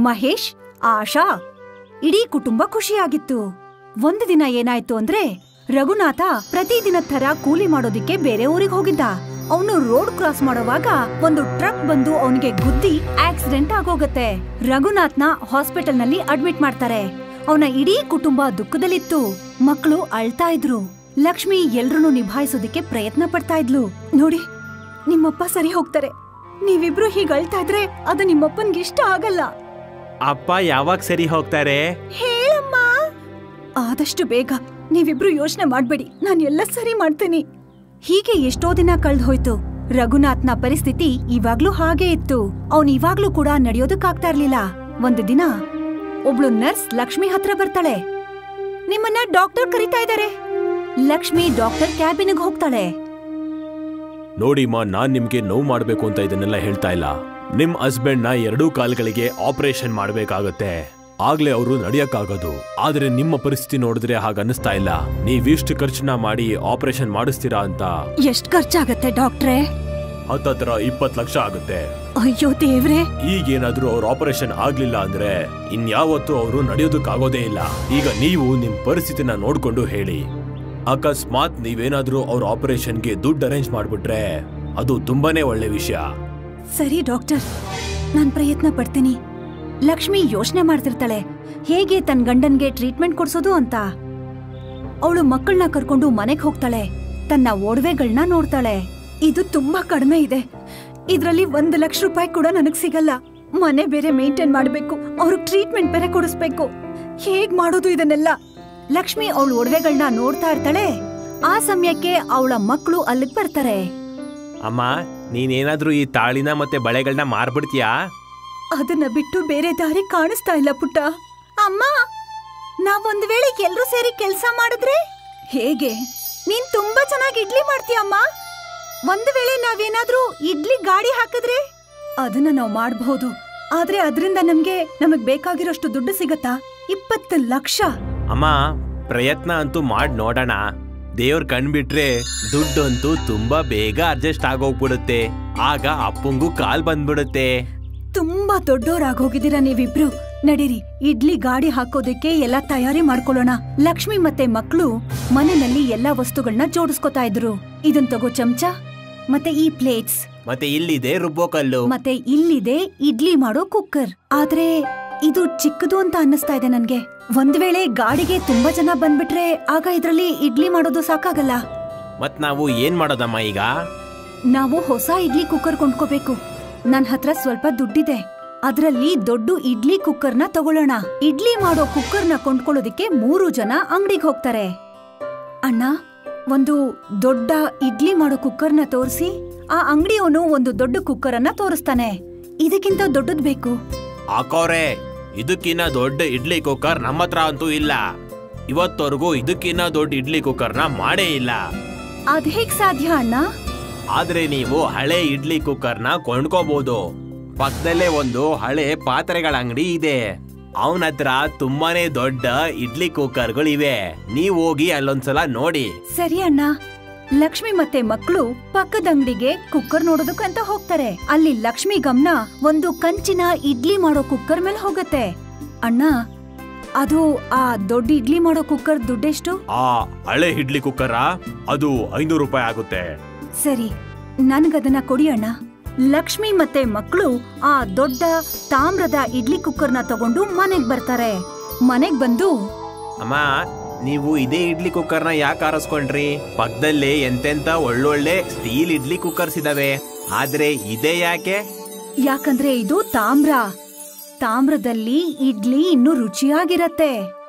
Speaker 4: ಮಹೇಶ್, ಆಶಾ. ಇಡೀ ಕುಟುಂಬ ಖುಷಿಯಾಗಿತ್ತು. ಒಂದು ದಿನ ಏನಾಯ್ತು ಅಂದ್ರೆ, ರಘುನಾಥ ಪ್ರತಿದಿನ ತರ ಕೂಲಿ ಮಾಡೋದಿಕ್ಕೆ ಬೇರೆ ಊರಿಗೆ ಹೋಗಿದ್ದ. ಅವನು ರೋಡ್ ಕ್ರಾಸ್ ಮಾಡುವಾಗ ಒಂದು ಟ್ರಕ್ ಬಂದು ಅವನಿಗೆ ಗುದ್ದಿ ಆಕ್ಸಿಡೆಂಟ್ ಆಗೋಗತ್ತೆ. ರಘುನಾಥ್ನ ಹಾಸ್ಪಿಟಲ್ ನಲ್ಲಿ ಅಡ್ಮಿಟ್ ಮಾಡ್ತಾರೆ. ಅವನ ಇಡೀ ಕುಟುಂಬ ದುಃಖದಲ್ಲಿತ್ತು. ಮಕ್ಕಳು ಅಳ್ತಾ ಇದ್ರು. ಲಕ್ಷ್ಮಿ ಎಲ್ರನ್ನೂ ನಿಭಾಯಿಸೋದಿಕ್ಕೆ ಪ್ರಯತ್ನ ಪಡ್ತಾ ಇದ್ಲು. ನೋಡಿ, ನಿಮ್ಮಪ್ಪ ಸರಿ ಹೋಗ್ತಾರೆ. ನೀವಿಬ್ರು ಹೀಗ್ ಅಳ್ತಾ ಇದ್ರೆ ಅದು ನಿಮ್ಮಪ್ಪನ್ಗೆ ಇಷ್ಟ ಆಗಲ್ಲ.
Speaker 8: ಅಪ್ಪ ಯಾವಾಗ ಸರಿ ಹೋಗ್ತಾರೆ?
Speaker 4: ಹೇಳಮ್ಮ. ಆದಷ್ಟು ಬೇಗ. ನೀವಿಬ್ರು ಯೋಚನೆ ಮಾಡ್ಬೇಡಿ, ನಾನು ಎಲ್ಲ ಸರಿ ಮಾಡ್ತೀನಿ. ಹೀಗೆ ಎಷ್ಟೋ ದಿನ ಕಳ್ದ್ ಹೋಯ್ತು. ರಘುನಾಥ್ನ ಪರಿಸ್ಥಿತಿ ಇವಾಗ್ಲೂ ಹಾಗೆ ಇತ್ತು. ಅವನ್ ಇವಾಗ್ಲೂ ಕೂಡ ನಡೆಯೋದಕ್ಕಾಗ್ತಾ ಇರ್ಲಿಲ್ಲ. ಒಂದು ದಿನ ಒಬ್ಳು ನರ್ಸ್ ಲಕ್ಷ್ಮಿ ಹತ್ರ ಬರ್ತಾಳೆ. ನಿಮ್ಮನ್ನ ಡಾಕ್ಟರ್ ಕರೀತಾ ಇದ್ದಾರೆ. ಲಕ್ಷ್ಮಿ ಡಾಕ್ಟರ್ ಕ್ಯಾಬಿನ್ಗೆ ಹೋಗ್ತಾಳೆ.
Speaker 8: ನೋಡಿಮ್ಮ, ನಾನ್ ನಿಮ್ಗೆ ನೋವು ಮಾಡ್ಬೇಕು ಅಂತ ಇದನ್ನೆಲ್ಲ ಹೇಳ್ತಾ ಇಲ್ಲ. ನಿಮ್ ಹಸ್ಬೆಂಡ್ ನ 2 ಕಾಲ್ಗಳಿಗೆ ಆಪರೇಷನ್ ಮಾಡ್ಬೇಕಾಗತ್ತೆ. ಆಗ್ಲೇ ಅವರು ನಡೆಯಕ್ಕಾಗೋದು. ಆದ್ರೆ ನಿಮ್ಮ ಪರಿಸ್ಥಿತಿ ನೋಡಿದ್ರೆ ಹಾಗನ್ನಿಸ್ತಾ ಇಲ್ಲ. ನೀವಿಷ್ಟು ಖರ್ಚನ್ನ ಮಾಡಿ ಆಪರೇಷನ್ ಮಾಡಿಸ್ತೀರಾ ಅಂತ.
Speaker 3: ಎಷ್ಟ್ ಖರ್ಚಾಗತ್ತೆ ಡಾಕ್ಟ್ರೇ?
Speaker 8: ಹತ್ತತ್ರ 20 ಲಕ್ಷ ಆಗುತ್ತೆ.
Speaker 3: ಅಯ್ಯೋ ದೇವ್ರೆ.
Speaker 8: ಈಗೇನಾದ್ರೂ ಅವ್ರ ಆಪರೇಷನ್ ಆಗ್ಲಿಲ್ಲ ಅಂದ್ರೆ ಇನ್ಯಾವತ್ತೂ ಅವರು ನಡೆಯೋದಕ್ಕಾಗೋದೇ ಇಲ್ಲ. ಈಗ ನೀವು ನಿಮ್ ಪರಿಸ್ಥಿತಿನ ನೋಡ್ಕೊಂಡು ಹೇಳಿ. ಅಕಸ್ಮಾತ್ ನೀವೇನಾದ್ರೂ ಅವ್ರ ಆಪರೇಷನ್ಗೆ ದುಡ್ಡು ಅರೇಂಜ್ ಮಾಡ್ಬಿಟ್ರೆ ಅದು ತುಂಬಾನೇ ಒಳ್ಳೆ ವಿಷಯ.
Speaker 4: ಸರಿ ಡಾಕ್ಟರ್, ನಾನ್ ಪ್ರಯತ್ನ ಪಡ್ತೀನಿ. ಲಕ್ಷ್ಮಿ ಯೋಚನೆ ಮಾಡ್ತಿರ್ತಾಳೆ ಹೇಗೆ ತನ್ನ ಗಂಡನ್ಗೆ ಟ್ರೀಟ್ಮೆಂಟ್ ಕೊಡ್ಸೋದು ಅಂತ. ಅವಳು ಮಕ್ಕಳನ್ನ ಕರ್ಕೊಂಡು ಮನೆಗ್ ಹೋಗ್ತಾಳೆ, ತನ್ನ ಒಡವೆಗಳನ್ನ ನೋಡ್ತಾಳೆ. ಇದು ತುಂಬಾ ಕಡಿಮೆ ಇದೆ, ಇದ್ರಲ್ಲಿ 1 ಲಕ್ಷ ರೂಪಾಯಿ ಕೂಡ ನನಗ್ ಸಿಗಲ್ಲ. ಮನೆ ಬೇರೆ ಮೇಂಟೈನ್ ಮಾಡ್ಬೇಕು, ಅವ್ರಿಗೆ ಟ್ರೀಟ್ಮೆಂಟ್ ಬೇರೆ ಕೊಡಿಸ್ಬೇಕು. ಹೇಗ್ ಮಾಡೋದು ಇದನ್ನೆಲ್ಲ? ಲಕ್ಷ್ಮಿ ಅವಳ ಒಡವೆಗಳನ್ನ ನೋಡ್ತಾ ಇರ್ತಾಳೆ. ಆ ಸಮಯಕ್ಕೆ ಅವಳ ಮಕ್ಕಳು ಅಲ್ಲಿಗೆ ಬರ್ತಾರೆ.
Speaker 8: ಅಮ್ಮ, ನೀನೇನಾದ್ರೂ ಈ ತಾಳಿನ ಮತ್ತೆ ಬಳೆಗಳನ್ನ ಮಾರ್ಬಿಡ್ತೀಯಾ?
Speaker 4: ಅದನ್ನ ಬಿಟ್ಟು ಬೇರೆ ದಾರಿ ಕಾಣಿಸ್ತಾ ಇಲ್ಲ ಪುಟ್ಟ. ಅಮ್ಮ, ನಾವೊಂದ್ ವೇಳೆ ಎಲ್ರೂ ಸೇರಿ ಕೆಲ್ಸ ಮಾಡಿದ್ರೆ ಹೇಗೆ? ನೀನ್ ತುಂಬಾ ಚೆನ್ನಾಗಿ ಇಡ್ಲಿ ಮಾಡ್ತೀಯಮ್ಮ. ಒಂದ್ ವೇಳೆ ನಾವೇನಾದ್ರೂ ಇಡ್ಲಿ ಗಾಡಿ ಹಾಕಿದ್ರೆ ಅದನ್ನ ನಾವು ಮಾಡಬಹುದು. ಆದ್ರೆ ಅದರಿಂದ ನಮಗ್ ಬೇಕಾಗಿರೋಷ್ಟು ದುಡ್ಡು ಸಿಗತ್ತಾ? 20 ಲಕ್ಷ.
Speaker 8: ಅಮ್ಮ, ಪ್ರಯತ್ನ ಅಂತೂ ಮಾಡಿ ನೋಡೋಣ. ದೇವ್ರ ಕಣ್ಬಿಟ್ರೆ ದುಡ್ಡು ಅಂತೂ ತುಂಬಾ ಬೇಗ ಅಡ್ಜಸ್ಟ್ ಆಗೋಗ್ಬಿಡುತ್ತೆ. ಆಗ ಅಪ್ಪಂಗೂ ಕಾಲ್ ಬಂದ್ಬಿಡುತ್ತೆ.
Speaker 4: ತುಂಬಾ ದೊಡ್ಡೋರಾಗೋಗಿದ್ದೀರಾ ನೀವಿಬ್ರು. ನಡೀರಿ, ಇಡ್ಲಿ ಗಾಡಿ ಹಾಕೋದಕ್ಕೆ ಎಲ್ಲ ತಯಾರಿ ಮಾಡ್ಕೊಳ್ಳೋಣ. ಲಕ್ಷ್ಮಿ ಮತ್ತೆ ಮಕ್ಕಳು ಮನೆಯಲ್ಲಿ ಎಲ್ಲಾ ವಸ್ತುಗಳನ್ನ ಜೋಡಿಸ್ಕೊತಾ ಇದ್ರು. ಇದನ್ ತಗೋ ಚಮಚ, ಮತ್ತೆ ಈ ಪ್ಲೇಟ್ಸ್,
Speaker 8: ಮತ್ತೆ ಇಲ್ಲಿದೆ ರುಬ್ಬೋಕಲ್ಲು,
Speaker 4: ಮತ್ತೆ ಇಲ್ಲಿದೆ ಇಡ್ಲಿ ಮಾಡೋ ಕುಕ್ಕರ್. ಆದ್ರೆ ಇದು ಚಿಕ್ಕದು ಅಂತ ಅನ್ನಿಸ್ತಾ ಇದೆ ನನ್ಗೆ. ಒಂದ್ ವೇಳೆ ಗಾಡಿಗೆ ತುಂಬಾ ಜನ ಬಂದ್ಬಿಟ್ರೆ ಆಗ ಇದ್ರಲ್ಲಿ ಇಡ್ಲಿ ಮಾಡೋದು ಸಾಕಾಗಲ್ಲ.
Speaker 8: ಮತ್ ನಾವು ಏನ್ ಮಾಡೋದಮ್ಮ ಈಗ?
Speaker 4: ನಾವು ಹೊಸ ಇಡ್ಲಿ ಕುಕ್ಕರ್ ಕೊಂಡ್ಕೋಬೇಕು. ನನ್ ಹತ್ರ ಸ್ವಲ್ಪ ದುಡ್ಡಿದೆ, ಅದ್ರಲ್ಲಿ ದೊಡ್ಡ ಇಡ್ಲಿ ಕುಕ್ಕರ್ನ ತಗೊಳ್ಳೋಣ. ಇಡ್ಲಿ ಮಾಡೋ ಕುಕ್ಕರ್ನ ಕೊಂಡ್ಕೊಳ್ಳೋದಿಕ್ಕೆ 3 ಜನ ಅಂಗಡಿಗೆ ಹೋಗ್ತಾರೆ. ಅಣ್ಣ, ಒಂದು ದೊಡ್ಡ ಇಡ್ಲಿ ಮಾಡೋ ಕುಕ್ಕರ್ನ ತೋರಿಸಿ. ಆ ಅಂಗಡಿಯವನು ಒಂದು ದೊಡ್ಡ ಕುಕ್ಕರ್ ಅನ್ನ ತೋರಿಸ್ತಾನೆ. ಇದಕ್ಕಿಂತ ದೊಡ್ಡದ್ ಬೇಕು.
Speaker 8: ಹಾಕೋರೆ, ಇದಕ್ಕಿನ್ನ ದೊಡ್ಡ ಇಡ್ಲಿ ಕುಕ್ಕರ್ ನಮ್ಮ ಹತ್ರ ಅಂತೂ ಇಲ್ಲ. ಇವತ್ತವರೆಗೂ ಇದಕ್ಕಿನ್ನ ದೊಡ್ಡ ಇಡ್ಲಿ ಕುಕ್ಕರ್ನ ಮಾಡೇ ಇಲ್ಲ.
Speaker 4: ಅದ್ ಹೇಗ್ ಸಾಧ್ಯ ಅಣ್ಣ?
Speaker 8: ಆದ್ರೆ ನೀವು ಹಳೆ ಇಡ್ಲಿ ಕುಕ್ಕರ್ನ ಕೊಂಡ್ಕೋಬಹುದು. ಪಕ್ಕದಲ್ಲೇ ಒಂದು ಹಳೆ ಪಾತ್ರೆಗಳ ಅಂಗಡಿ ಇದೆ. ಅವನ ಹತ್ರ ತುಂಬಾನೇ ದೊಡ್ಡ ಇಡ್ಲಿ ಕುಕ್ಕರ್ಗಳಿವೆ. ನೀವ್ ಹೋಗಿ ಅಲ್ಲೊಂದ್ಸಲ ನೋಡಿ.
Speaker 4: ಸರಿ ಅಣ್ಣ. ಲಕ್ಷ್ಮಿ ಮತ್ತೆ ಮಕ್ಕಳು ಪಕ್ಕದ ಅಂಗಡಿಗೆ ಕುಕ್ಕರ್ ನೋಡೋದಕ್ಕಂತ ಹೋಗ್ತಾರೆ. ಅಲ್ಲಿ ಲಕ್ಷ್ಮಿ ಗಮನ ಒಂದು ಕಂಚಿನ ಇಡ್ಲಿ ಮಾಡೋ ಕುಕ್ಕರ್ ಮೇಲೆ ಹೋಗತ್ತೆ. ಅಣ್ಣ, ಅದು ಆ ದೊಡ್ಡ ಇಡ್ಲಿ ಮಾಡೋ ಕುಕ್ಕರ್ ದುಡ್ಡೆಷ್ಟು?
Speaker 8: ಆ ಹಳೆ ಇಡ್ಲಿ ಕುಕ್ಕರ ಅದು 500 ರೂಪಾಯಿ ಆಗುತ್ತೆ.
Speaker 4: ಸರಿ, ನನ್ಗದನ್ನ ಕೊಡಿ ಅಣ್ಣ. ಲಕ್ಷ್ಮಿ ಮತ್ತೆ ಮಕ್ಕಳು ಆ ದೊಡ್ಡ ತಾಮ್ರದ ಇಡ್ಲಿ ಕುಕ್ಕರ್ನ ತಗೊಂಡು ಮನೆಗ್ ಬರ್ತಾರೆ. ಮನೆಗ್ ಬಂದು,
Speaker 8: ಅಮ್ಮ, ನೀವು ಇದೇ ಇಡ್ಲಿ ಕುಕ್ಕರ್ನ ಯಾಕೆ ಆರಿಸ್ಕೊಂಡ್ರಿ? ಪಕ್ಕದಲ್ಲೇ ಎಂತೆಂತ ಒಳ್ಳೊಳ್ಳೆ ಸ್ಟೀಲ್ ಇಡ್ಲಿ ಕುಕ್ಕರ್ಸ್ ಇದಾವೆ, ಆದ್ರೆ ಇದೇ ಯಾಕೆ?
Speaker 4: ಯಾಕಂದ್ರೆ ಇದು ತಾಮ್ರದಲ್ಲಿ ಇಡ್ಲಿ ಇನ್ನೂ ರುಚಿಯಾಗಿರತ್ತೆ.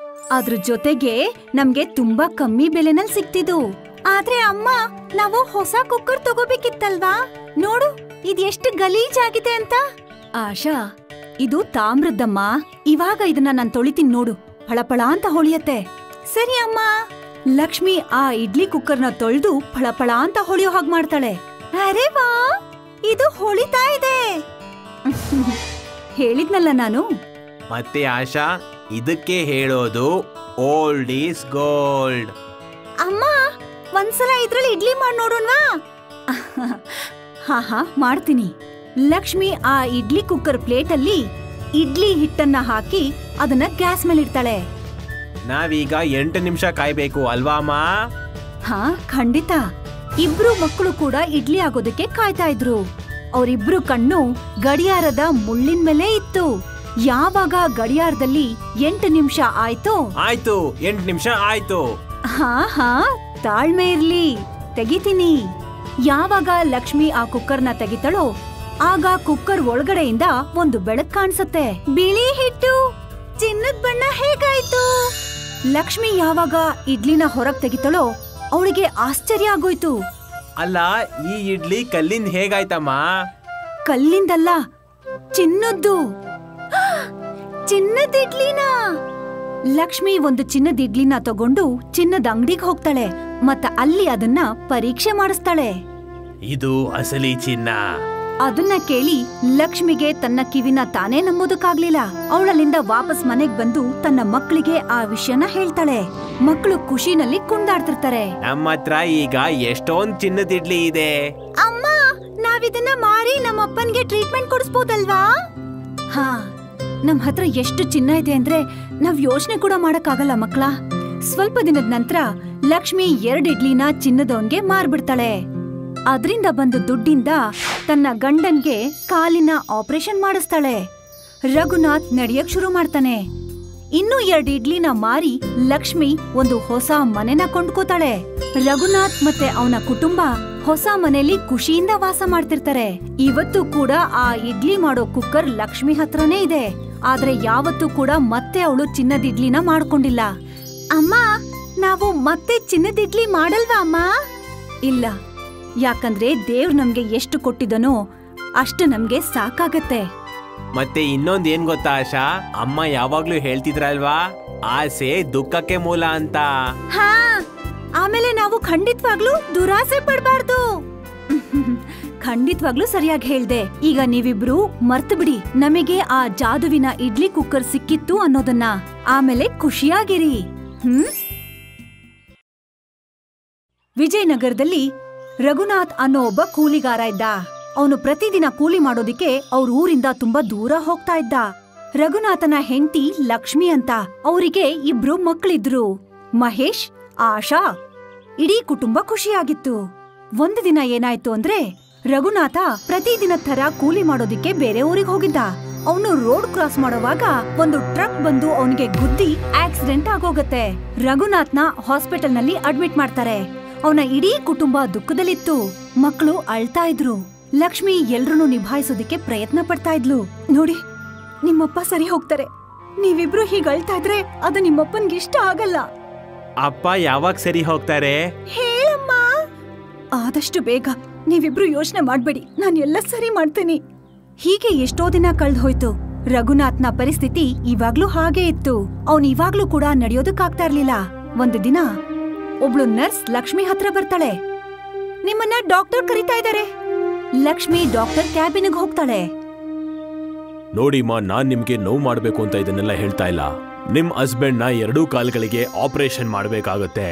Speaker 4: ಅದ್ರ ಜೊತೆಗೆ ನಮ್ಗೆ ತುಂಬಾ ಕಮ್ಮಿ ಬೆಲೆನಲ್ಲಿ ಸಿಕ್ತಿದ್ದು. ಆದ್ರೆ ಅಮ್ಮ, ನಾವು ಹೊಸ ಕುಕ್ಕರ್ ತಗೋಬೇಕಿತ್ತಲ್ವಾ? ನೋಡು, ಇದೆಷ್ಟು ಗಲೀಜಾಗಿದೆ ಅಂತ. ಆಶಾ, ಇದು ತಾಮ್ರದ್ದಮ್ಮ. ಇವಾಗ ಇದನ್ನ ನಾನ್ ತೊಳಿತೀನಿ ನೋಡು, ಫಳಫಳ ಅಂತ ಹೊಳಿಯತ್ತೆ. ಸರಿ ಅಮ್ಮ. ಲಕ್ಷ್ಮಿ ಆ ಇಡ್ಲಿ ಕುಕ್ಕರ್ನ ತೊಳೆದು ಫಳಫಳ ಅಂತ ಹೊಳಿಯೋ ಹಾಗೆ ಮಾಡ್ತಾಳೆ. ಅರೆ ವಾ, ಇದು ಹೊಳಿತಾ ಇದೆ. ಹೇಳಿದ್ನಲ್ಲ ನಾನು.
Speaker 8: ಮತ್ತೆ ಆಶಾ, ಇದಕ್ಕೆ ಹೇಳೋದು ಓಲ್ಡ್ ಈಸ್ ಗೋಲ್ಡ್.
Speaker 4: ಅಮ್ಮ, ಒಂದ್ಸಲ ಇದ್ರಲ್ಲಿ ಇಡ್ಲಿ ಮಾಡಿ ನೋಡೋಣವಾ? ಹಾ, ಮಾಡ್ತೀನಿ. ಲಕ್ಷ್ಮಿ ಆ ಇಡ್ಲಿ ಕುಕ್ಕರ್ ಪ್ಲೇಟ್ ಅಲ್ಲಿ ಇಡ್ಲಿ ಹಿಟ್ಟನ್ನ ಹಾಕಿ ಅದನ್ನ ಗ್ಯಾಸ್ ಮೇಲೆ ಇಡ್ತಾಳೆ.
Speaker 8: ನಾವೀಗ 8 ನಿಮಿಷ ಕಾಯ್ಬೇಕು ಅಲ್ವಾ ಅಮ್ಮ?
Speaker 4: ಹಾ, ಖಂಡಿತ. ಇಬ್ರು ಮಕ್ಕಳು ಕೂಡ ಇಡ್ಲಿ ಆಗೋದಕ್ಕೆ ಕಾಯ್ತಾ ಇದ್ರು. ಅವರಿಬ್ರು ಕಣ್ಣು ಗಡಿಯಾರದ ಮುಳ್ಳಿನ ಮೇಲೆ ಇತ್ತು. ಯಾವಾಗ ಗಡಿಯಾರದಲ್ಲಿ 8 ನಿಮಿಷ ಆಯ್ತು,
Speaker 8: 8 ನಿಮಿಷ ಆಯ್ತು.
Speaker 4: ಹಾ, ತಾಳ್ಮೆ ಇರ್ಲಿ, ತೆಗಿತೀನಿ. ಯಾವಾಗ ಲಕ್ಷ್ಮಿ ಆ ಕುಕ್ಕರ್ನ ತೆಗಿತಾಳೋ ಆಗ ಕುಕ್ಕರ್ ಒಳಗಡೆಯಿಂದ ಒಂದು ಬೆಳಕ್ ಕಾಣಿಸುತ್ತೆ. ಬಿಳಿ ಹಿಟ್ಟು, ಚಿನ್ನದ ಬಣ್ಣ ಹೇಗಾಯ್ತು? ಲಕ್ಷ್ಮಿ ಯಾವಾಗ ಇಡ್ಲಿನ ಹೊರಗ್ ತೆಗಿತಾಳೋ ಅವಳಿಗೆ ಆಶ್ಚರ್ಯ ಆಗೋಯ್ತು.
Speaker 8: ಅಲ್ಲ, ಈ ಇಡ್ಲಿ ಕಲ್ಲಿಂದ ಹೇಗಾಯ್ತಮ್ಮ?
Speaker 4: ಕಲ್ಲಿಂದಲ್ಲ, ಚಿನ್ನದ್ದು. ಚಿನ್ನದ ಇಡ್ಲಿನ. ಲಕ್ಷ್ಮಿ ಒಂದು ಚಿನ್ನದ ಇಡ್ಲಿನ ತಗೊಂಡು ಚಿನ್ನದ ಅಂಗಡಿಗೆ ಹೋಗ್ತಾಳೆ ಮತ್ತೆ ಅಲ್ಲಿ ಅದನ್ನ ಪರೀಕ್ಷೆ ಮಾಡಿಸ್ತಾಳೆ.
Speaker 8: ಇದು ಅಸಲಿ ಚಿನ್ನ.
Speaker 4: ಅದನ್ನ ಕೇಳಿ ಲಕ್ಷ್ಮಿಗೆ ತನ್ನ ಕಿವಿನ ತಾನೇ ನಂಬೋದಕ್ಕಾಗ್ಲಿಲ್ಲ. ಅವಳಲ್ಲಿಂದ ವಾಪಸ್ ಮನೆಗ್ ಬಂದು ತನ್ನ ಮಕ್ಕಳಿಗೆ ಆ ವಿಷಯನ ಹೇಳ್ತಾಳೆ. ಮಕ್ಕಳು ಖುಷಿನಲ್ಲಿ ಕುಂದಾಡ್ತಿರ್ತಾರೆ.
Speaker 9: ನಮ್ಮ ಹತ್ರ ಈಗ ಎಷ್ಟೊಂದ್ ಚಿನ್ನದ ಇಡ್ಲಿ ಇದೆ.
Speaker 4: ಅಮ್ಮ, ನಾವಿದನ್ನ ಮಾರಿ ನಮ್ಮಪ್ಪನ್ಗೆ ಟ್ರೀಟ್ಮೆಂಟ್ ಕೊಡಿಸ್ಬೋದಲ್ವಾ? ಹಾ, ನಮ್ ಹತ್ರ ಎಷ್ಟು ಚಿನ್ನ ಇದೆ ಅಂದ್ರೆ ನಾವ್ ಯೋಚನೆ ಕೂಡ ಮಾಡಕ್ಕಾಗಲ್ಲ ಮಕ್ಳ. ಸ್ವಲ್ಪ ದಿನದ ನಂತರ ಲಕ್ಷ್ಮಿ 2 ಇಡ್ಲಿನ ಚಿನ್ನದವನ್ಗೆ ಮಾರ್ಬಿಡ್ತಾಳೆ. ಅದ್ರಿಂದ ಬಂದ ದುಡ್ಡಿಂದ ತನ್ನ ಗಂಡನ್ಗೆ ಕಾಲಿನ ಆಪರೇಷನ್ ಮಾಡಿಸ್ತಾಳೆ. ರಘುನಾಥ್ ನಡೆಯಕ್ ಶುರು ಮಾಡ್ತಾನೆ. ಇನ್ನೂ 2 ಇಡ್ಲಿನ ಮಾರಿ ಲಕ್ಷ್ಮಿ ಒಂದು ಹೊಸ ಮನೆನ ಕೊಂಡ್ಕೋತಾಳೆ. ರಘುನಾಥ್ ಮತ್ತೆ ಅವನ ಕುಟುಂಬ ಹೊಸ ಮನೆಯಲ್ಲಿ ಖುಷಿಯಿಂದ ವಾಸ ಮಾಡ್ತಿರ್ತಾರೆ. ಇವತ್ತು ಕೂಡ ಆ ಇಡ್ಲಿ ಮಾಡೋ ಕುಕ್ಕರ್ ಲಕ್ಷ್ಮಿ ಹತ್ರನೇ ಇದೆ. ಆದ್ರೆ ಯಾವತ್ತೂ ಕೂಡ ಮತ್ತೆ ಅವಳು ಚಿನ್ನದ ಇಡ್ಲಿನ ಮಾಡ್ಕೊಂಡಿಲ್ಲ. ಅಮ್ಮ, ನಾವು ಮತ್ತೆ ಚಿನ್ನದ ಇಡ್ಲಿ ಮಾಡಲ್ವಾ ಅಮ್ಮ? ಇಲ್ಲ, ಯಾಕಂದ್ರೆ ದೇವ್ರು ನಮ್ಗೆ ಎಷ್ಟು ಕೊಟ್ಟಿದನೋ ಅಷ್ಟು ನಮ್ಗೆ ಸಾಕಾಗತ್ತೆ.
Speaker 9: ಮತ್ತೆ ಇನ್ನೊಂದ್ ಏನ್ ಗೊತ್ತಾ ಆಶಾ, ಅಮ್ಮ ಯಾವಾಗ್ಲೂ ಹೇಳ್ತಿದ್ರಲ್ವಾ, ಆಸೆ ದುಃಖಕ್ಕೆ ಮೂಲ ಅಂತ.
Speaker 4: ಹಾ, ಆಮೇಲೆ ನಾವು ಖಂಡಿತವಾಗ್ಲೂ ದುರಾಸೆ ಪಡ್ಬಾರ್ದು. ಖಂಡಿತವಾಗ್ಲೂ ಸರಿಯಾಗಿ ಹೇಳ್ದೆ. ಈಗ ನೀವಿಬ್ರು ಮರ್ತು ಬಿಡಿ ನಮಗೆ ಆ ಜಾದುವಿನ ಇಡ್ಲಿ ಕುಕ್ಕರ್ ಸಿಕ್ಕಿತ್ತು ಅನ್ನೋದನ್ನ. ಆಮೇಲೆ ಖುಷಿಯಾಗಿರಿ. ವಿಜಯನಗರದಲ್ಲಿ ರಘುನಾಥ್ ಅನ್ನೋ ಒಬ್ಬ ಕೂಲಿಗಾರ ಇದ್ದ. ಅವನು ಪ್ರತಿದಿನ ಕೂಲಿ ಮಾಡೋದಿಕ್ಕೆ ಅವ್ರ ಊರಿಂದ ತುಂಬಾ ದೂರ ಹೋಗ್ತಾ ಇದ್ದ. ರಘುನಾಥನ ಹೆಂಡತಿ ಲಕ್ಷ್ಮಿ ಅಂತ. ಅವರಿಗೆ 2 ಮಕ್ಕಳಿದ್ರು, ಮಹೇಶ್, ಆಶಾ. ಇಡೀ ಕುಟುಂಬ ಖುಷಿಯಾಗಿತ್ತು. ಒಂದು ದಿನ ಏನಾಯ್ತು ಅಂದ್ರೆ, ರಘುನಾಥ ಪ್ರತಿದಿನ ತರ ಕೂಲಿ ಮಾಡೋದಿಕ್ಕೆ ಬೇರೆ ಊರಿಗೆ ಹೋಗಿದ್ದ. ಅವನು ರೋಡ್ ಕ್ರಾಸ್ ಮಾಡುವಾಗ ಒಂದು ಟ್ರಕ್ ಬಂದು ಅವನಿಗೆ ಗುದ್ದಿ ಆಕ್ಸಿಡೆಂಟ್ ಆಗೋಗತ್ತೆ. ರಘುನಾಥ್ನ ಹಾಸ್ಪಿಟಲ್ ನಲ್ಲಿ ಅಡ್ಮಿಟ್ ಮಾಡ್ತಾರೆ. ಅವನ ಇಡೀ ಕುಟುಂಬ ದುಃಖದಲ್ಲಿತ್ತು. ಮಕ್ಕಳು ಅಳ್ತಾ ಇದ್ರು. ಲಕ್ಷ್ಮಿ ಎಲ್ರನ್ನೂ ನಿಭಾಯಿಸೋದಿಕ್ಕೆ ಪ್ರಯತ್ನ ಪಡ್ತಾ ಇದ್ಲು. ನೋಡಿ, ನಿಮ್ಮಪ್ಪ ಸರಿ ಹೋಗ್ತಾರೆ. ನೀವಿಬ್ರು ಹೀಗ್ ಅಳ್ತಾ ಇದ್ರೆ ಅದು ನಿಮ್ಮಪ್ಪನ್ಗೆ ಇಷ್ಟ ಆಗಲ್ಲ.
Speaker 9: ಅಪ್ಪ ಯಾವಾಗ ಸರಿ ಹೋಗ್ತಾರೆ?
Speaker 4: ಹೇಳಮ್ಮ. ಆದಷ್ಟು ಬೇಗ. ನೀವಿಬ್ರು ಯೋಚನೆ ಮಾಡ್ಬೇಡಿ, ನಾನು ಎಲ್ಲ ಸರಿ ಮಾಡ್ತೀನಿ. ಹೀಗೆ ಎಷ್ಟೋ ದಿನ ಕಳ್ದ್ ಹೋಯ್ತು. ರಘುನಾಥ್ನ ಪರಿಸ್ಥಿತಿ ಇವಾಗ್ಲೂ ಹಾಗೆ ಇತ್ತು. ಅವನ್ ಇವಾಗ್ಲೂ ಕೂಡ ನಡೆಯೋದಕ್ಕಾಗ್ತಾ ಇರ್ಲಿಲ್ಲ. ಒಂದು ದಿನ ಒಬ್ಳು ನರ್ಸ್ ಲಕ್ಷ್ಮಿ ಹತ್ರ ಬರ್ತಾಳೆ. ನಿಮ್ಮನ್ನ ಡಾಕ್ಟರ್ ಕರೀತಾ ಇದ್ದಾರೆ. ಲಕ್ಷ್ಮಿ ಡಾಕ್ಟರ್ ಕ್ಯಾಬಿನ್ಗೆ ಹೋಗ್ತಾಳೆ.
Speaker 8: ನೋಡಿಮ್ಮ, ನಾನ್ ನಿಮ್ಗೆ ನೋವು ಮಾಡ್ಬೇಕು ಅಂತ ಇದನ್ನೆಲ್ಲ ಹೇಳ್ತಾ ಇಲ್ಲ. ನಿಮ್ ಹಸ್ಬೆಂಡ್ ನ 2 ಕಾಲ್ಗಳಿಗೆ ಆಪರೇಷನ್ ಮಾಡ್ಬೇಕಾಗತ್ತೆ.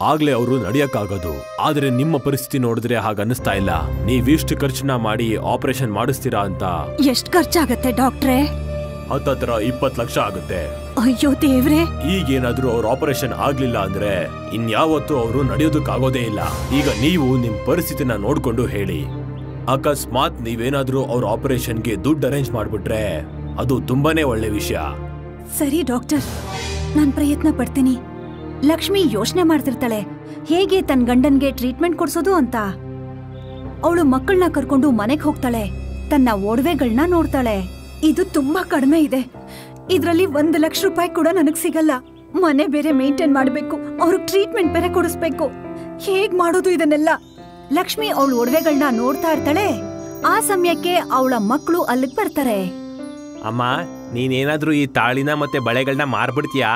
Speaker 8: ಆಗ್ಲೇ ಅವರು ನಡೆಯಕ್ಕಾಗೋದು. ಆದ್ರೆ ನಿಮ್ಮ ಪರಿಸ್ಥಿತಿ ನೋಡಿದ್ರೆ ಹಾಗ ಅನಿಸ್ತಾ ಇಲ್ಲ. ನೀವಿಷ್ಟು ಖರ್ಚನ್ನ ಮಾಡಿ ಆಪರೇಷನ್ ಮಾಡಿಸ್ತೀರಾ ಅಂತ.
Speaker 4: ಎಷ್ಟ್ ಖರ್ಚಾಗತ್ತೆ ಡಾಕ್ಟ್ರೇ?
Speaker 8: ಹತ್ತತ್ರ 20 ಲಕ್ಷ ಆಗುತ್ತೆ.
Speaker 4: ಅಯ್ಯೋ ದೇವ್ರೆ.
Speaker 8: ಈಗೇನಾದ್ರೂ ಅವ್ರ ಆಪರೇಷನ್ ಆಗ್ಲಿಲ್ಲ ಅಂದ್ರೆ ಇನ್ಯಾವತ್ತೂ ಅವರು ನಡೆಯೋದಕ್ಕಾಗೋದೇ ಇಲ್ಲ. ಈಗ ನೀವು ನಿಮ್ ಪರಿಸ್ಥಿತಿನ ನೋಡ್ಕೊಂಡು ಹೇಳಿ. ಅಕಸ್ಮಾತ್ ನೀವೇನಾದ್ರೂ ಅವ್ರ ಆಪರೇಷನ್ಗೆ ದುಡ್ಡು ಅರೇಂಜ್ ಮಾಡ್ಬಿಟ್ರೆ ಅದು ತುಂಬಾನೇ ಒಳ್ಳೆ ವಿಷಯ.
Speaker 4: ಸರಿ ಡಾಕ್ಟರ್, ನಾನ್ ಪ್ರಯತ್ನ ಪಡ್ತೀನಿ. ಲಕ್ಷ್ಮಿ ಯೋಚನೆ ಮಾಡ್ತಿರ್ತಾಳೆ ಹೇಗೆ ತನ್ನ ಗಂಡನ್ಗೆ ಟ್ರೀಟ್ಮೆಂಟ್ ಕೊಡ್ಸೋದು ಅಂತ. ಅವಳು ಮಕ್ಕಳನ್ನ ಕರ್ಕೊಂಡು ಮನೆಗ್ ಹೋಗ್ತಾಳೆ. ತನ್ನ ಒಡವೆಗಳನ್ನ ನೋಡ್ತಾಳೆ. ಇದು ತುಂಬಾ ಕಡಿಮೆ ಇದೆ. ಇದ್ರಲ್ಲಿ 1 ಲಕ್ಷ ರೂಪಾಯಿ ಕೂಡ ನನಗ್ ಸಿಗಲ್ಲ. ಮನೆ ಬೇರೆ ಮೇಂಟೈನ್ ಮಾಡ್ಬೇಕು, ಅವ್ರಿಗೆ ಟ್ರೀಟ್ಮೆಂಟ್ ಬೇರೆ ಕೊಡಿಸ್ಬೇಕು. ಹೇಗ್ ಮಾಡೋದು ಇದನ್ನೆಲ್ಲ? ಲಕ್ಷ್ಮಿ ಅವಳ ಒಡವೆಗಳನ್ನ ನೋಡ್ತಾ ಇರ್ತಾಳೆ. ಆ ಸಮಯಕ್ಕೆ ಅವಳ ಮಕ್ಕಳು ಅಲ್ಲಿಗ್ ಬರ್ತಾರೆ.
Speaker 9: ಅಮ್ಮ, ನೀನೇನಾದ್ರೂ ಈ ತಾಳಿನ ಮತ್ತೆ ಬಳೆಗಳನ್ನ ಮಾರ್ಬಿಡ್ತೀಯಾ?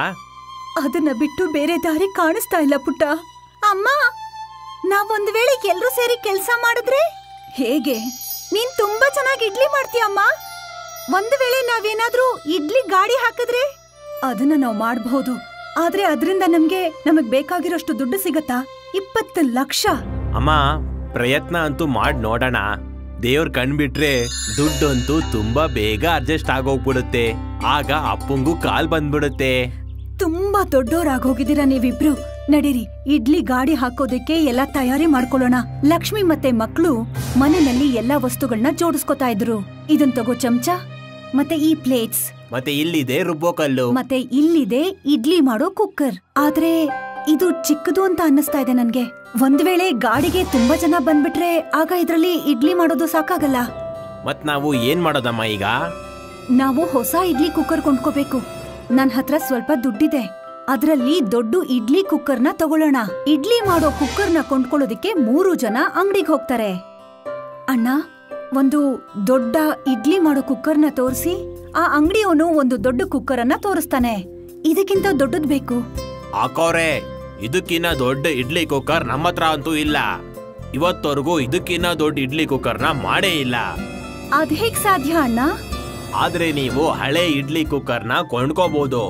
Speaker 4: ಅದನ್ನ ಬಿಟ್ಟು ಬೇರೆ ದಾರಿ ಕಾಣಿಸ್ತಾ ಇಲ್ಲ ಪುಟ್ಟ. ಅಮ್ಮ, ನಾವೊಂದ್ ವೇಳೆ ಎಲ್ರೂ ಸೇರಿ ಕೆಲ್ಸ ಮಾಡಿದ್ರೆ ಹೇಗೆ? ನೀನ್ ತುಂಬಾ ಚೆನ್ನಾಗಿ ಇಡ್ಲಿ ಮಾಡ್ತೀಯಮ್ಮ. ಒಂದು ವೇಳೆ ನಾವೇನಾದ್ರೂ ಇಡ್ಲಿ ಗಾಡಿ ಹಾಕಿದ್ರೆ ಅದನ್ನ ನಾವ್ ಮಾಡಬಹುದು. ಆದ್ರೆ ಅದರಿಂದ ನಮಗ್ ಬೇಕಾಗಿರೋಷ್ಟು ದುಡ್ಡು ಸಿಗತ್ತಾ? 20 ಲಕ್ಷ.
Speaker 9: ಅಮ್ಮ, ಪ್ರಯತ್ನ ಅಂತೂ ಮಾಡ್ ನೋಡೋಣ. ದೇವ್ರ ಕಣ್ಬಿಟ್ರೆ ದುಡ್ಡು ಅಂತೂ ತುಂಬಾ ಬೇಗ ಅಡ್ಜಸ್ಟ್ ಆಗೋಗ್ಬಿಡುತ್ತೆ. ಆಗ ಅಪ್ಪಂಗೂ ಕಾಲ್ ಬಂದ್ಬಿಡುತ್ತೆ.
Speaker 4: ತುಂಬಾ ದೊಡ್ಡೋರಾಗೋಗಿದ್ದೀರಾ ನೀವಿಬ್ರು. ನಡೀರಿ, ಇಡ್ಲಿ ಗಾಡಿ ಹಾಕೋದಕ್ಕೆ ಎಲ್ಲ ತಯಾರಿ ಮಾಡ್ಕೊಳ್ಳೋಣ. ಲಕ್ಷ್ಮಿ ಮತ್ತೆ ಮಕ್ಕಳು ಮನೆಯಲ್ಲಿ ಎಲ್ಲಾ ವಸ್ತುಗಳನ್ನ ಜೋಡಿಸ್ಕೊತಾ ಇದ್ರು. ಇದನ್ ತಗೋ ಚಮಚ, ಮತ್ತೆ ಈ ಪ್ಲೇಟ್ಸ್,
Speaker 9: ಮತ್ತೆ ಇಲ್ಲಿದೆ ರುಬ್ಬೋಕಲ್ಲು,
Speaker 4: ಮತ್ತೆ ಇಲ್ಲಿದೆ ಇಡ್ಲಿ ಮಾಡೋ ಕುಕ್ಕರ್. ಆದ್ರೆ ಇದು ಚಿಕ್ಕದು ಅಂತ ಅನ್ನಿಸ್ತಾ ಇದೆ ನನ್ಗೆ. ಒಂದ್ ವೇಳೆ ಗಾಡಿಗೆ ತುಂಬಾ ಜನ ಬಂದ್ಬಿಟ್ರೆ ಆಗ ಇದ್ರಲ್ಲಿ ಇಡ್ಲಿ ಮಾಡೋದು ಸಾಕಾಗಲ್ಲ.
Speaker 9: ಮತ್ ನಾವು ಏನ್ ಮಾಡೋದಮ್ಮ ಈಗ?
Speaker 4: ನಾವು ಹೊಸ ಇಡ್ಲಿ ಕುಕ್ಕರ್ ಕೊಂಡ್ಕೋಬೇಕು. ನನ್ ಹತ್ರ ಸ್ವಲ್ಪ ದುಡ್ಡಿದೆ. ಅದ್ರಲ್ಲಿ ದೊಡ್ಡ ಇಡ್ಲಿ ಕುಕ್ಕರ್ನ ತಗೊಳ್ಳೋಣ. ಇಡ್ಲಿ ಮಾಡೋ ಕುಕ್ಕರ್ನ ಕೊಂಡ್ಕೊಳ್ಳೋದಿಕ್ಕೆ 3 ಜನ ಅಂಗಡಿಗೆ ಹೋಗ್ತಾರೆ. ಅಣ್ಣ, ಒಂದು ದೊಡ್ಡ ಇಡ್ಲಿ ಮಾಡೋ ಕುಕ್ಕರ್ನ ತೋರಿಸಿ. ಆ ಅಂಗಡಿಯವನು ಒಂದು ದೊಡ್ಡ ಕುಕ್ಕರ್ ಅನ್ನ ತೋರಿಸ್ತಾನೆ. ಇದಕ್ಕಿಂತ ದೊಡ್ಡದ್ ಬೇಕು.
Speaker 9: ಹಾಕೋರೆ, ಇದಕ್ಕಿನ್ನ ದೊಡ್ಡ ಇಡ್ಲಿ ಕುಕ್ಕರ್ ನಮ್ಮ ಹತ್ರ ಅಂತೂ ಇಲ್ಲ. ಇವತ್ತವರೆಗೂ ಇದಕ್ಕಿನ್ನ ದೊಡ್ಡ ಇಡ್ಲಿ ಕುಕ್ಕರ್ನ ಮಾಡೇ ಇಲ್ಲ.
Speaker 3: ಅದ್ ಹೇಗ್ ಸಾಧ್ಯ ಅಣ್ಣ?
Speaker 9: ಆದ್ರೆ ನೀವು ಹಳೆ ಇಡ್ಲಿ ಕುಕ್ಕರ್ನ ಕೊಂಡ್ಕೋಬಹುದು.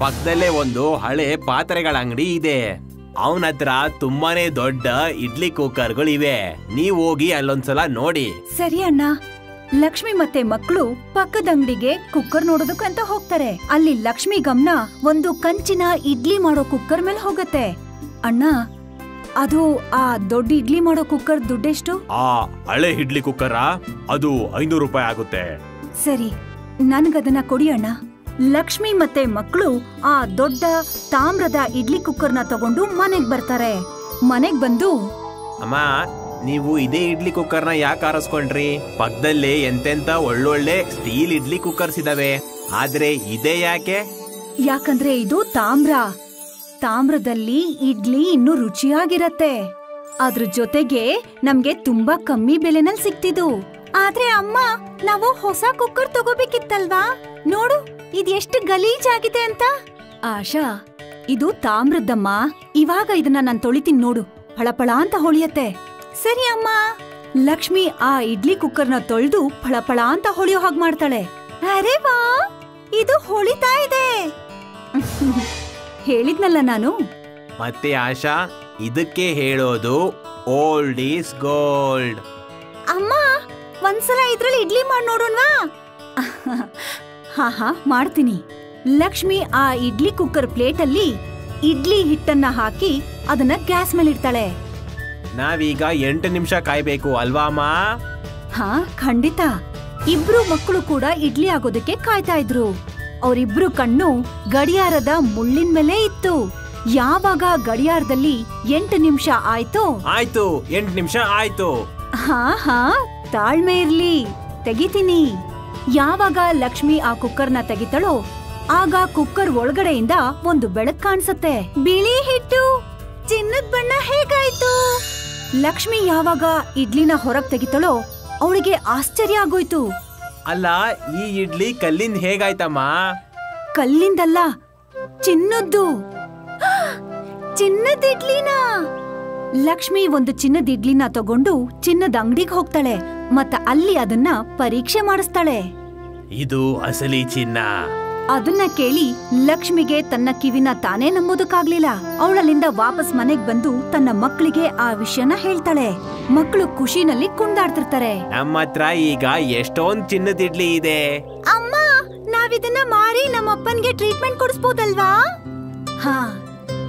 Speaker 9: ಪಕ್ಕದಲ್ಲೇ ಒಂದು ಹಳೆ ಪಾತ್ರೆಗಳ ಅಂಗಡಿ ಇದೆ. ಅವನ ಹತ್ರ ತುಂಬಾನೇ ದೊಡ್ಡ ಇಡ್ಲಿ ಕುಕ್ಕರ್ಗಳಿವೆ. ನೀವ್ ಹೋಗಿ ಅಲ್ಲೊಂದ್ಸಲ ನೋಡಿ.
Speaker 3: ಸರಿ ಅಣ್ಣ. ಲಕ್ಷ್ಮಿ ಮತ್ತೆ ಮಕ್ಕಳು ಪಕ್ಕದ ಅಂಗಡಿಗೆ ಕುಕ್ಕರ್ ನೋಡೋದಕ್ಕಂತ ಹೋಗ್ತಾರೆ. ಅಲ್ಲಿ ಲಕ್ಷ್ಮಿ ಗಮನ ಒಂದು ಕಂಚಿನ ಇಡ್ಲಿ ಮಾಡೋ ಕುಕ್ಕರ್ ಮೇಲೆ ಹೋಗತ್ತೆ. ಅಣ್ಣ, ಅದು ಆ ದೊಡ್ಡ ಇಡ್ಲಿ ಮಾಡೋ ಕುಕ್ಕರ್ ದುಡ್ಡೆಷ್ಟು?
Speaker 8: ಆ ಹಳೆ ಇಡ್ಲಿ ಕುಕ್ಕರ ಅದು 500 ರೂಪಾಯಿ ಆಗುತ್ತೆ.
Speaker 3: ಸರಿ, ನನ್ಗದನ್ನ ಕೊಡಿ ಅಣ್ಣ. ಲಕ್ಷ್ಮಿ ಮತ್ತೆ ಮಕ್ಕಳು ಆ ದೊಡ್ಡ ತಾಮ್ರದ ಇಡ್ಲಿ ಕುಕ್ಕರ್ನ ತಗೊಂಡು ಮನೆಗ್ ಬರ್ತಾರೆ. ಮನೆಗ್ ಬಂದು,
Speaker 9: ಅಮ್ಮ, ನೀವು ಇದೇ ಇಡ್ಲಿ ಕುಕ್ಕರ್ನ ಯಾಕೆ ಆರಿಸ್ಕೊಂಡ್ರಿ? ಪಕ್ಕದಲ್ಲೇ ಎಂತೆಂತ ಒಳ್ಳೊಳ್ಳೆ ಸ್ಟೀಲ್ ಇಡ್ಲಿ ಕುಕ್ಕರ್ಸ್ ಇದಾವೆ, ಆದ್ರೆ ಇದೇ ಯಾಕೆ?
Speaker 3: ಯಾಕಂದ್ರೆ ಇದು ತಾಮ್ರದಲ್ಲಿ ಇಡ್ಲಿ ಇನ್ನೂ ರುಚಿಯಾಗಿರತ್ತೆ. ಅದ್ರ ಜೊತೆಗೆ ನಮ್ಗೆ ತುಂಬಾ ಕಮ್ಮಿ ಬೆಲೆನಲ್ಲಿ ಸಿಕ್ತಿದ್ದು. ಆದ್ರೆ ಅಮ್ಮ, ನಾವು ಹೊಸ ಕುಕ್ಕರ್ ತಗೋಬೇಕಿತ್ತಲ್ವಾ? ನೋಡು, ಇದೆಷ್ಟು ಗಲೀಜಾಗಿದೆ ಅಂತ. ಆಶಾ, ಇದು ತಾಮ್ರದ್ದಮ್ಮ. ಇವಾಗ ಇದನ್ನ ನಾನ್ ತೊಳಿತೀನಿ ನೋಡು, ಫಳಫಳ ಅಂತ ಹೊಳಿಯತ್ತೆ. ಸರಿ ಅಮ್ಮ. ಲಕ್ಷ್ಮಿ ಆ ಇಡ್ಲಿ ಕುಕ್ಕರ್ನ ತೊಳೆದು ಫಳಫಳ ಅಂತ ಹೊಳಿಯೋ ಹಾಗೆ ಮಾಡ್ತಾಳೆ. ಅರೆ ವಾ, ಇದು ಹೊಳಿತಾ ಇದೆ. ಹೇಳಿದ್ನಲ್ಲ ನಾನು.
Speaker 9: ಮತ್ತೆ ಆಶಾ, ಇದಕ್ಕೆ ಹೇಳೋದು ಓಲ್ಡ್ ಈಸ್ ಗೋಲ್ಡ್.
Speaker 3: ಅಮ್ಮ, ಒಂದ್ಸಲ ಇದ್ರಲ್ಲಿ ಇಡ್ಲಿ ಮಾಡಿ ನೋಡೋಣವಾ? ಹಾ ಮಾಡ್ತೀನಿ. ಲಕ್ಷ್ಮಿ ಆ ಇಡ್ಲಿ ಕುಕ್ಕರ್ ಪ್ಲೇಟಲ್ಲಿ ಇಡ್ಲಿ ಹಿಟ್ಟನ್ನ ಹಾಕಿ ಅದನ್ನ ಗ್ಯಾಸ್ ಮೇಲೆ ಇಡ್ತಾಳೆ.
Speaker 9: ನಾವೀಗ 8 ನಿಮಿಷ ಕಾಯ್ಬೇಕು ಅಲ್ವಾ ಅಮ್ಮ?
Speaker 3: ಹಾ, ಖಂಡಿತ. ಇಬ್ರು ಮಕ್ಕಳು ಕೂಡ ಇಡ್ಲಿ ಆಗೋದಕ್ಕೆ ಕಾಯ್ತಾ ಇದ್ರು. ಅವರಿಬ್ರು ಕಣ್ಣು ಗಡಿಯಾರದ ಮುಳ್ಳಿನ ಮೇಲೆ ಇತ್ತು. ಯಾವಾಗ ಗಡಿಯಾರದಲ್ಲಿ 8 ನಿಮಿಷ ಆಯ್ತು,
Speaker 9: 8 ನಿಮಿಷ ಆಯ್ತು.
Speaker 3: ಹಾ, ತಾಳ್ಮೆ ಇರ್ಲಿ, ತೆಗಿತೀನಿ. ಯಾವಾಗ ಲಕ್ಷ್ಮಿ ಆ ಕುಕ್ಕರ್ನ ತೆಗಿತಾಳೋ ಆಗ ಕುಕ್ಕರ್ ಒಳಗಡೆಯಿಂದ ಒಂದು ಬೆಳಕು ಕಾಣಿಸುತ್ತೆ. ಬಿಳಿ ಹಿಟ್ಟು, ಚಿನ್ನದ ಬಣ್ಣ ಹೇಗಾಯ್ತು? ಲಕ್ಷ್ಮಿ ಯಾವಾಗ ಇಡ್ಲಿನ ಹೊರಗ್ ತೆಗಿತಾಳೋ ಅವಳಿಗೆ ಆಶ್ಚರ್ಯ ಆಗೋಯ್ತು.
Speaker 9: ಅಲ್ಲ, ಈ ಇಡ್ಲಿ ಕಲ್ಲಿಂದ ಹೇಗಾಯ್ತಮ್ಮ?
Speaker 3: ಕಲ್ಲಿಂದಲ್ಲ, ಚಿನ್ನದ್ದು. ಚಿನ್ನದ ಇಡ್ಲಿನ? ಲಕ್ಷ್ಮಿ ಒಂದು ಚಿನ್ನದ ಇಡ್ಲಿನ ತಗೊಂಡು ಚಿನ್ನದ ಅಂಗಡಿಗೆ ಹೋಗ್ತಾಳೆ ಮತ್ತೆ ಅಲ್ಲಿ ಅದನ್ನ ಪರೀಕ್ಷೆ ಮಾಡಿಸ್ತಾಳೆ.
Speaker 9: ಇದು ಅಸಲಿ ಚಿನ್ನ.
Speaker 3: ಅದನ್ನ ಕೇಳಿ ಲಕ್ಷ್ಮಿಗೆ ತನ್ನ ಕಿವಿನ ತಾನೇ ನಂಬೋದಕ್ಕಾಗ್ಲಿಲ್ಲ. ಅವಳಲ್ಲಿಂದ ವಾಪಸ್ ಮನೆಗ್ ಬಂದು ತನ್ನ ಮಕ್ಕಳಿಗೆ ಆ ವಿಷಯನ ಹೇಳ್ತಾಳೆ. ಮಕ್ಕಳು ಖುಷಿನಲ್ಲಿ ಕುಂದಾಡ್ತಿರ್ತಾರೆ.
Speaker 9: ನಮ್ಮ ಹತ್ರ ಈಗ ಎಷ್ಟೊಂದ್ ಚಿನ್ನದ ಇಡ್ಲಿ ಇದೆ.
Speaker 3: ಅಮ್ಮ, ನಾವಿದನ್ನ ಮಾರಿ ನಮ್ಮ ಅಪ್ಪನ್ಗೆ ಟ್ರೀಟ್ಮೆಂಟ್ ಕೊಡಿಸ್ಬೋದಲ್ವಾ? ಹಾ,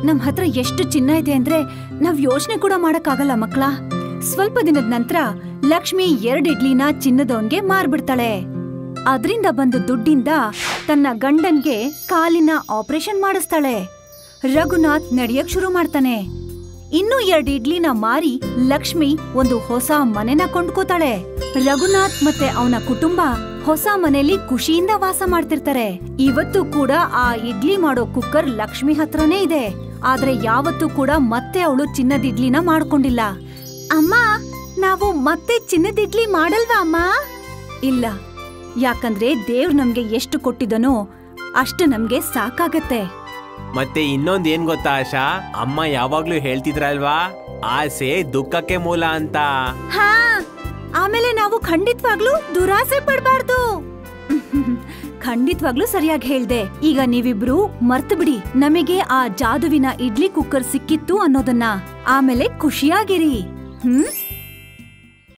Speaker 3: ನಮ್ ಹತ್ರ ಎಷ್ಟು ಚಿನ್ನ ಇದೆ ಅಂದ್ರೆ ನಾವ್ ಯೋಚನೆ ಕೂಡ ಮಾಡಕ್ಕಾಗಲ್ಲ ಮಕ್ಳ. ಸ್ವಲ್ಪ ದಿನದ ನಂತರ ಲಕ್ಷ್ಮಿ 2 ಇಡ್ಲಿನ ಚಿನ್ನದವನ್ಗೆ ಮಾರ್ಬಿಡ್ತಾಳೆ. ಅದ್ರಿಂದ ಬಂದ ದುಡ್ಡಿಂದ ತನ್ನ ಗಂಡನ್ಗೆ ಕಾಲಿನ ಆಪರೇಷನ್ ಮಾಡಿಸ್ತಾಳೆ. ರಘುನಾಥ್ ನಡೆಯಕ್ ಶುರು ಮಾಡ್ತಾನೆ. ಇನ್ನೂ 2 ಇಡ್ಲಿನ ಮಾರಿ ಲಕ್ಷ್ಮಿ ಒಂದು ಹೊಸ ಮನೆನ ಕೊಂಡ್ಕೋತಾಳೆ. ರಘುನಾಥ್ ಮತ್ತೆ ಅವನ ಕುಟುಂಬ ಹೊಸ ಮನೆಯಲ್ಲಿ ಖುಷಿಯಿಂದ ವಾಸ ಮಾಡ್ತಿರ್ತಾರೆ. ಇವತ್ತು ಕೂಡ ಆ ಇಡ್ಲಿ ಮಾಡೋ ಕುಕ್ಕರ್ ಲಕ್ಷ್ಮಿ ಹತ್ರನೇ ಇದೆ. ಆದ್ರೆ ಯಾವತ್ತೂ ಕೂಡ ಮತ್ತೆ ಅವಳು ಚಿನ್ನದ ಇಡ್ಲಿನ ಮಾಡ್ಕೊಂಡಿಲ್ಲ. ಅಮ್ಮ, ನಾವು ಮತ್ತೆ ಚಿನ್ನದ ಇಡ್ಲಿ ಮಾಡಲ್ವಾ ಅಮ್ಮ? ಇಲ್ಲ, ಯಾಕಂದ್ರೆ ದೇವ್ರು ನಮ್ಗೆ ಎಷ್ಟು ಕೊಟ್ಟಿದನೋ ಅಷ್ಟು ನಮ್ಗೆ ಸಾಕಾಗತ್ತೆ.
Speaker 9: ಮತ್ತೆ ಇನ್ನೊಂದ್ ಏನ್ ಗೊತ್ತಾ ಆಶಾ? ಅಮ್ಮ ಯಾವಾಗ್ಲೂ ಹೇಳ್ತಿದ್ರಲ್ವಾ, ಆಸೆ ದುಃಖಕ್ಕೆ ಮೂಲ ಅಂತ.
Speaker 3: ಹಾ, ಆಮೇಲೆ ನಾವು ಖಂಡಿತವಾಗ್ಲೂ ದುರಾಸೆ ಪಡ್ಬಾರ್ದು. ಖಂಡಿತವಾಗ್ಲೂ ಸರಿಯಾಗಿ ಹೇಳ್ದೆ. ಈಗ ನೀವಿಬ್ರು ಮರ್ತು ಬಿಡಿ ನಮಗೆ ಆ ಜಾದುವಿನ ಇಡ್ಲಿ ಕುಕ್ಕರ್ ಸಿಕ್ಕಿತ್ತು ಅನ್ನೋದನ್ನ. ಆಮೇಲೆ ಖುಷಿಯಾಗಿರಿ.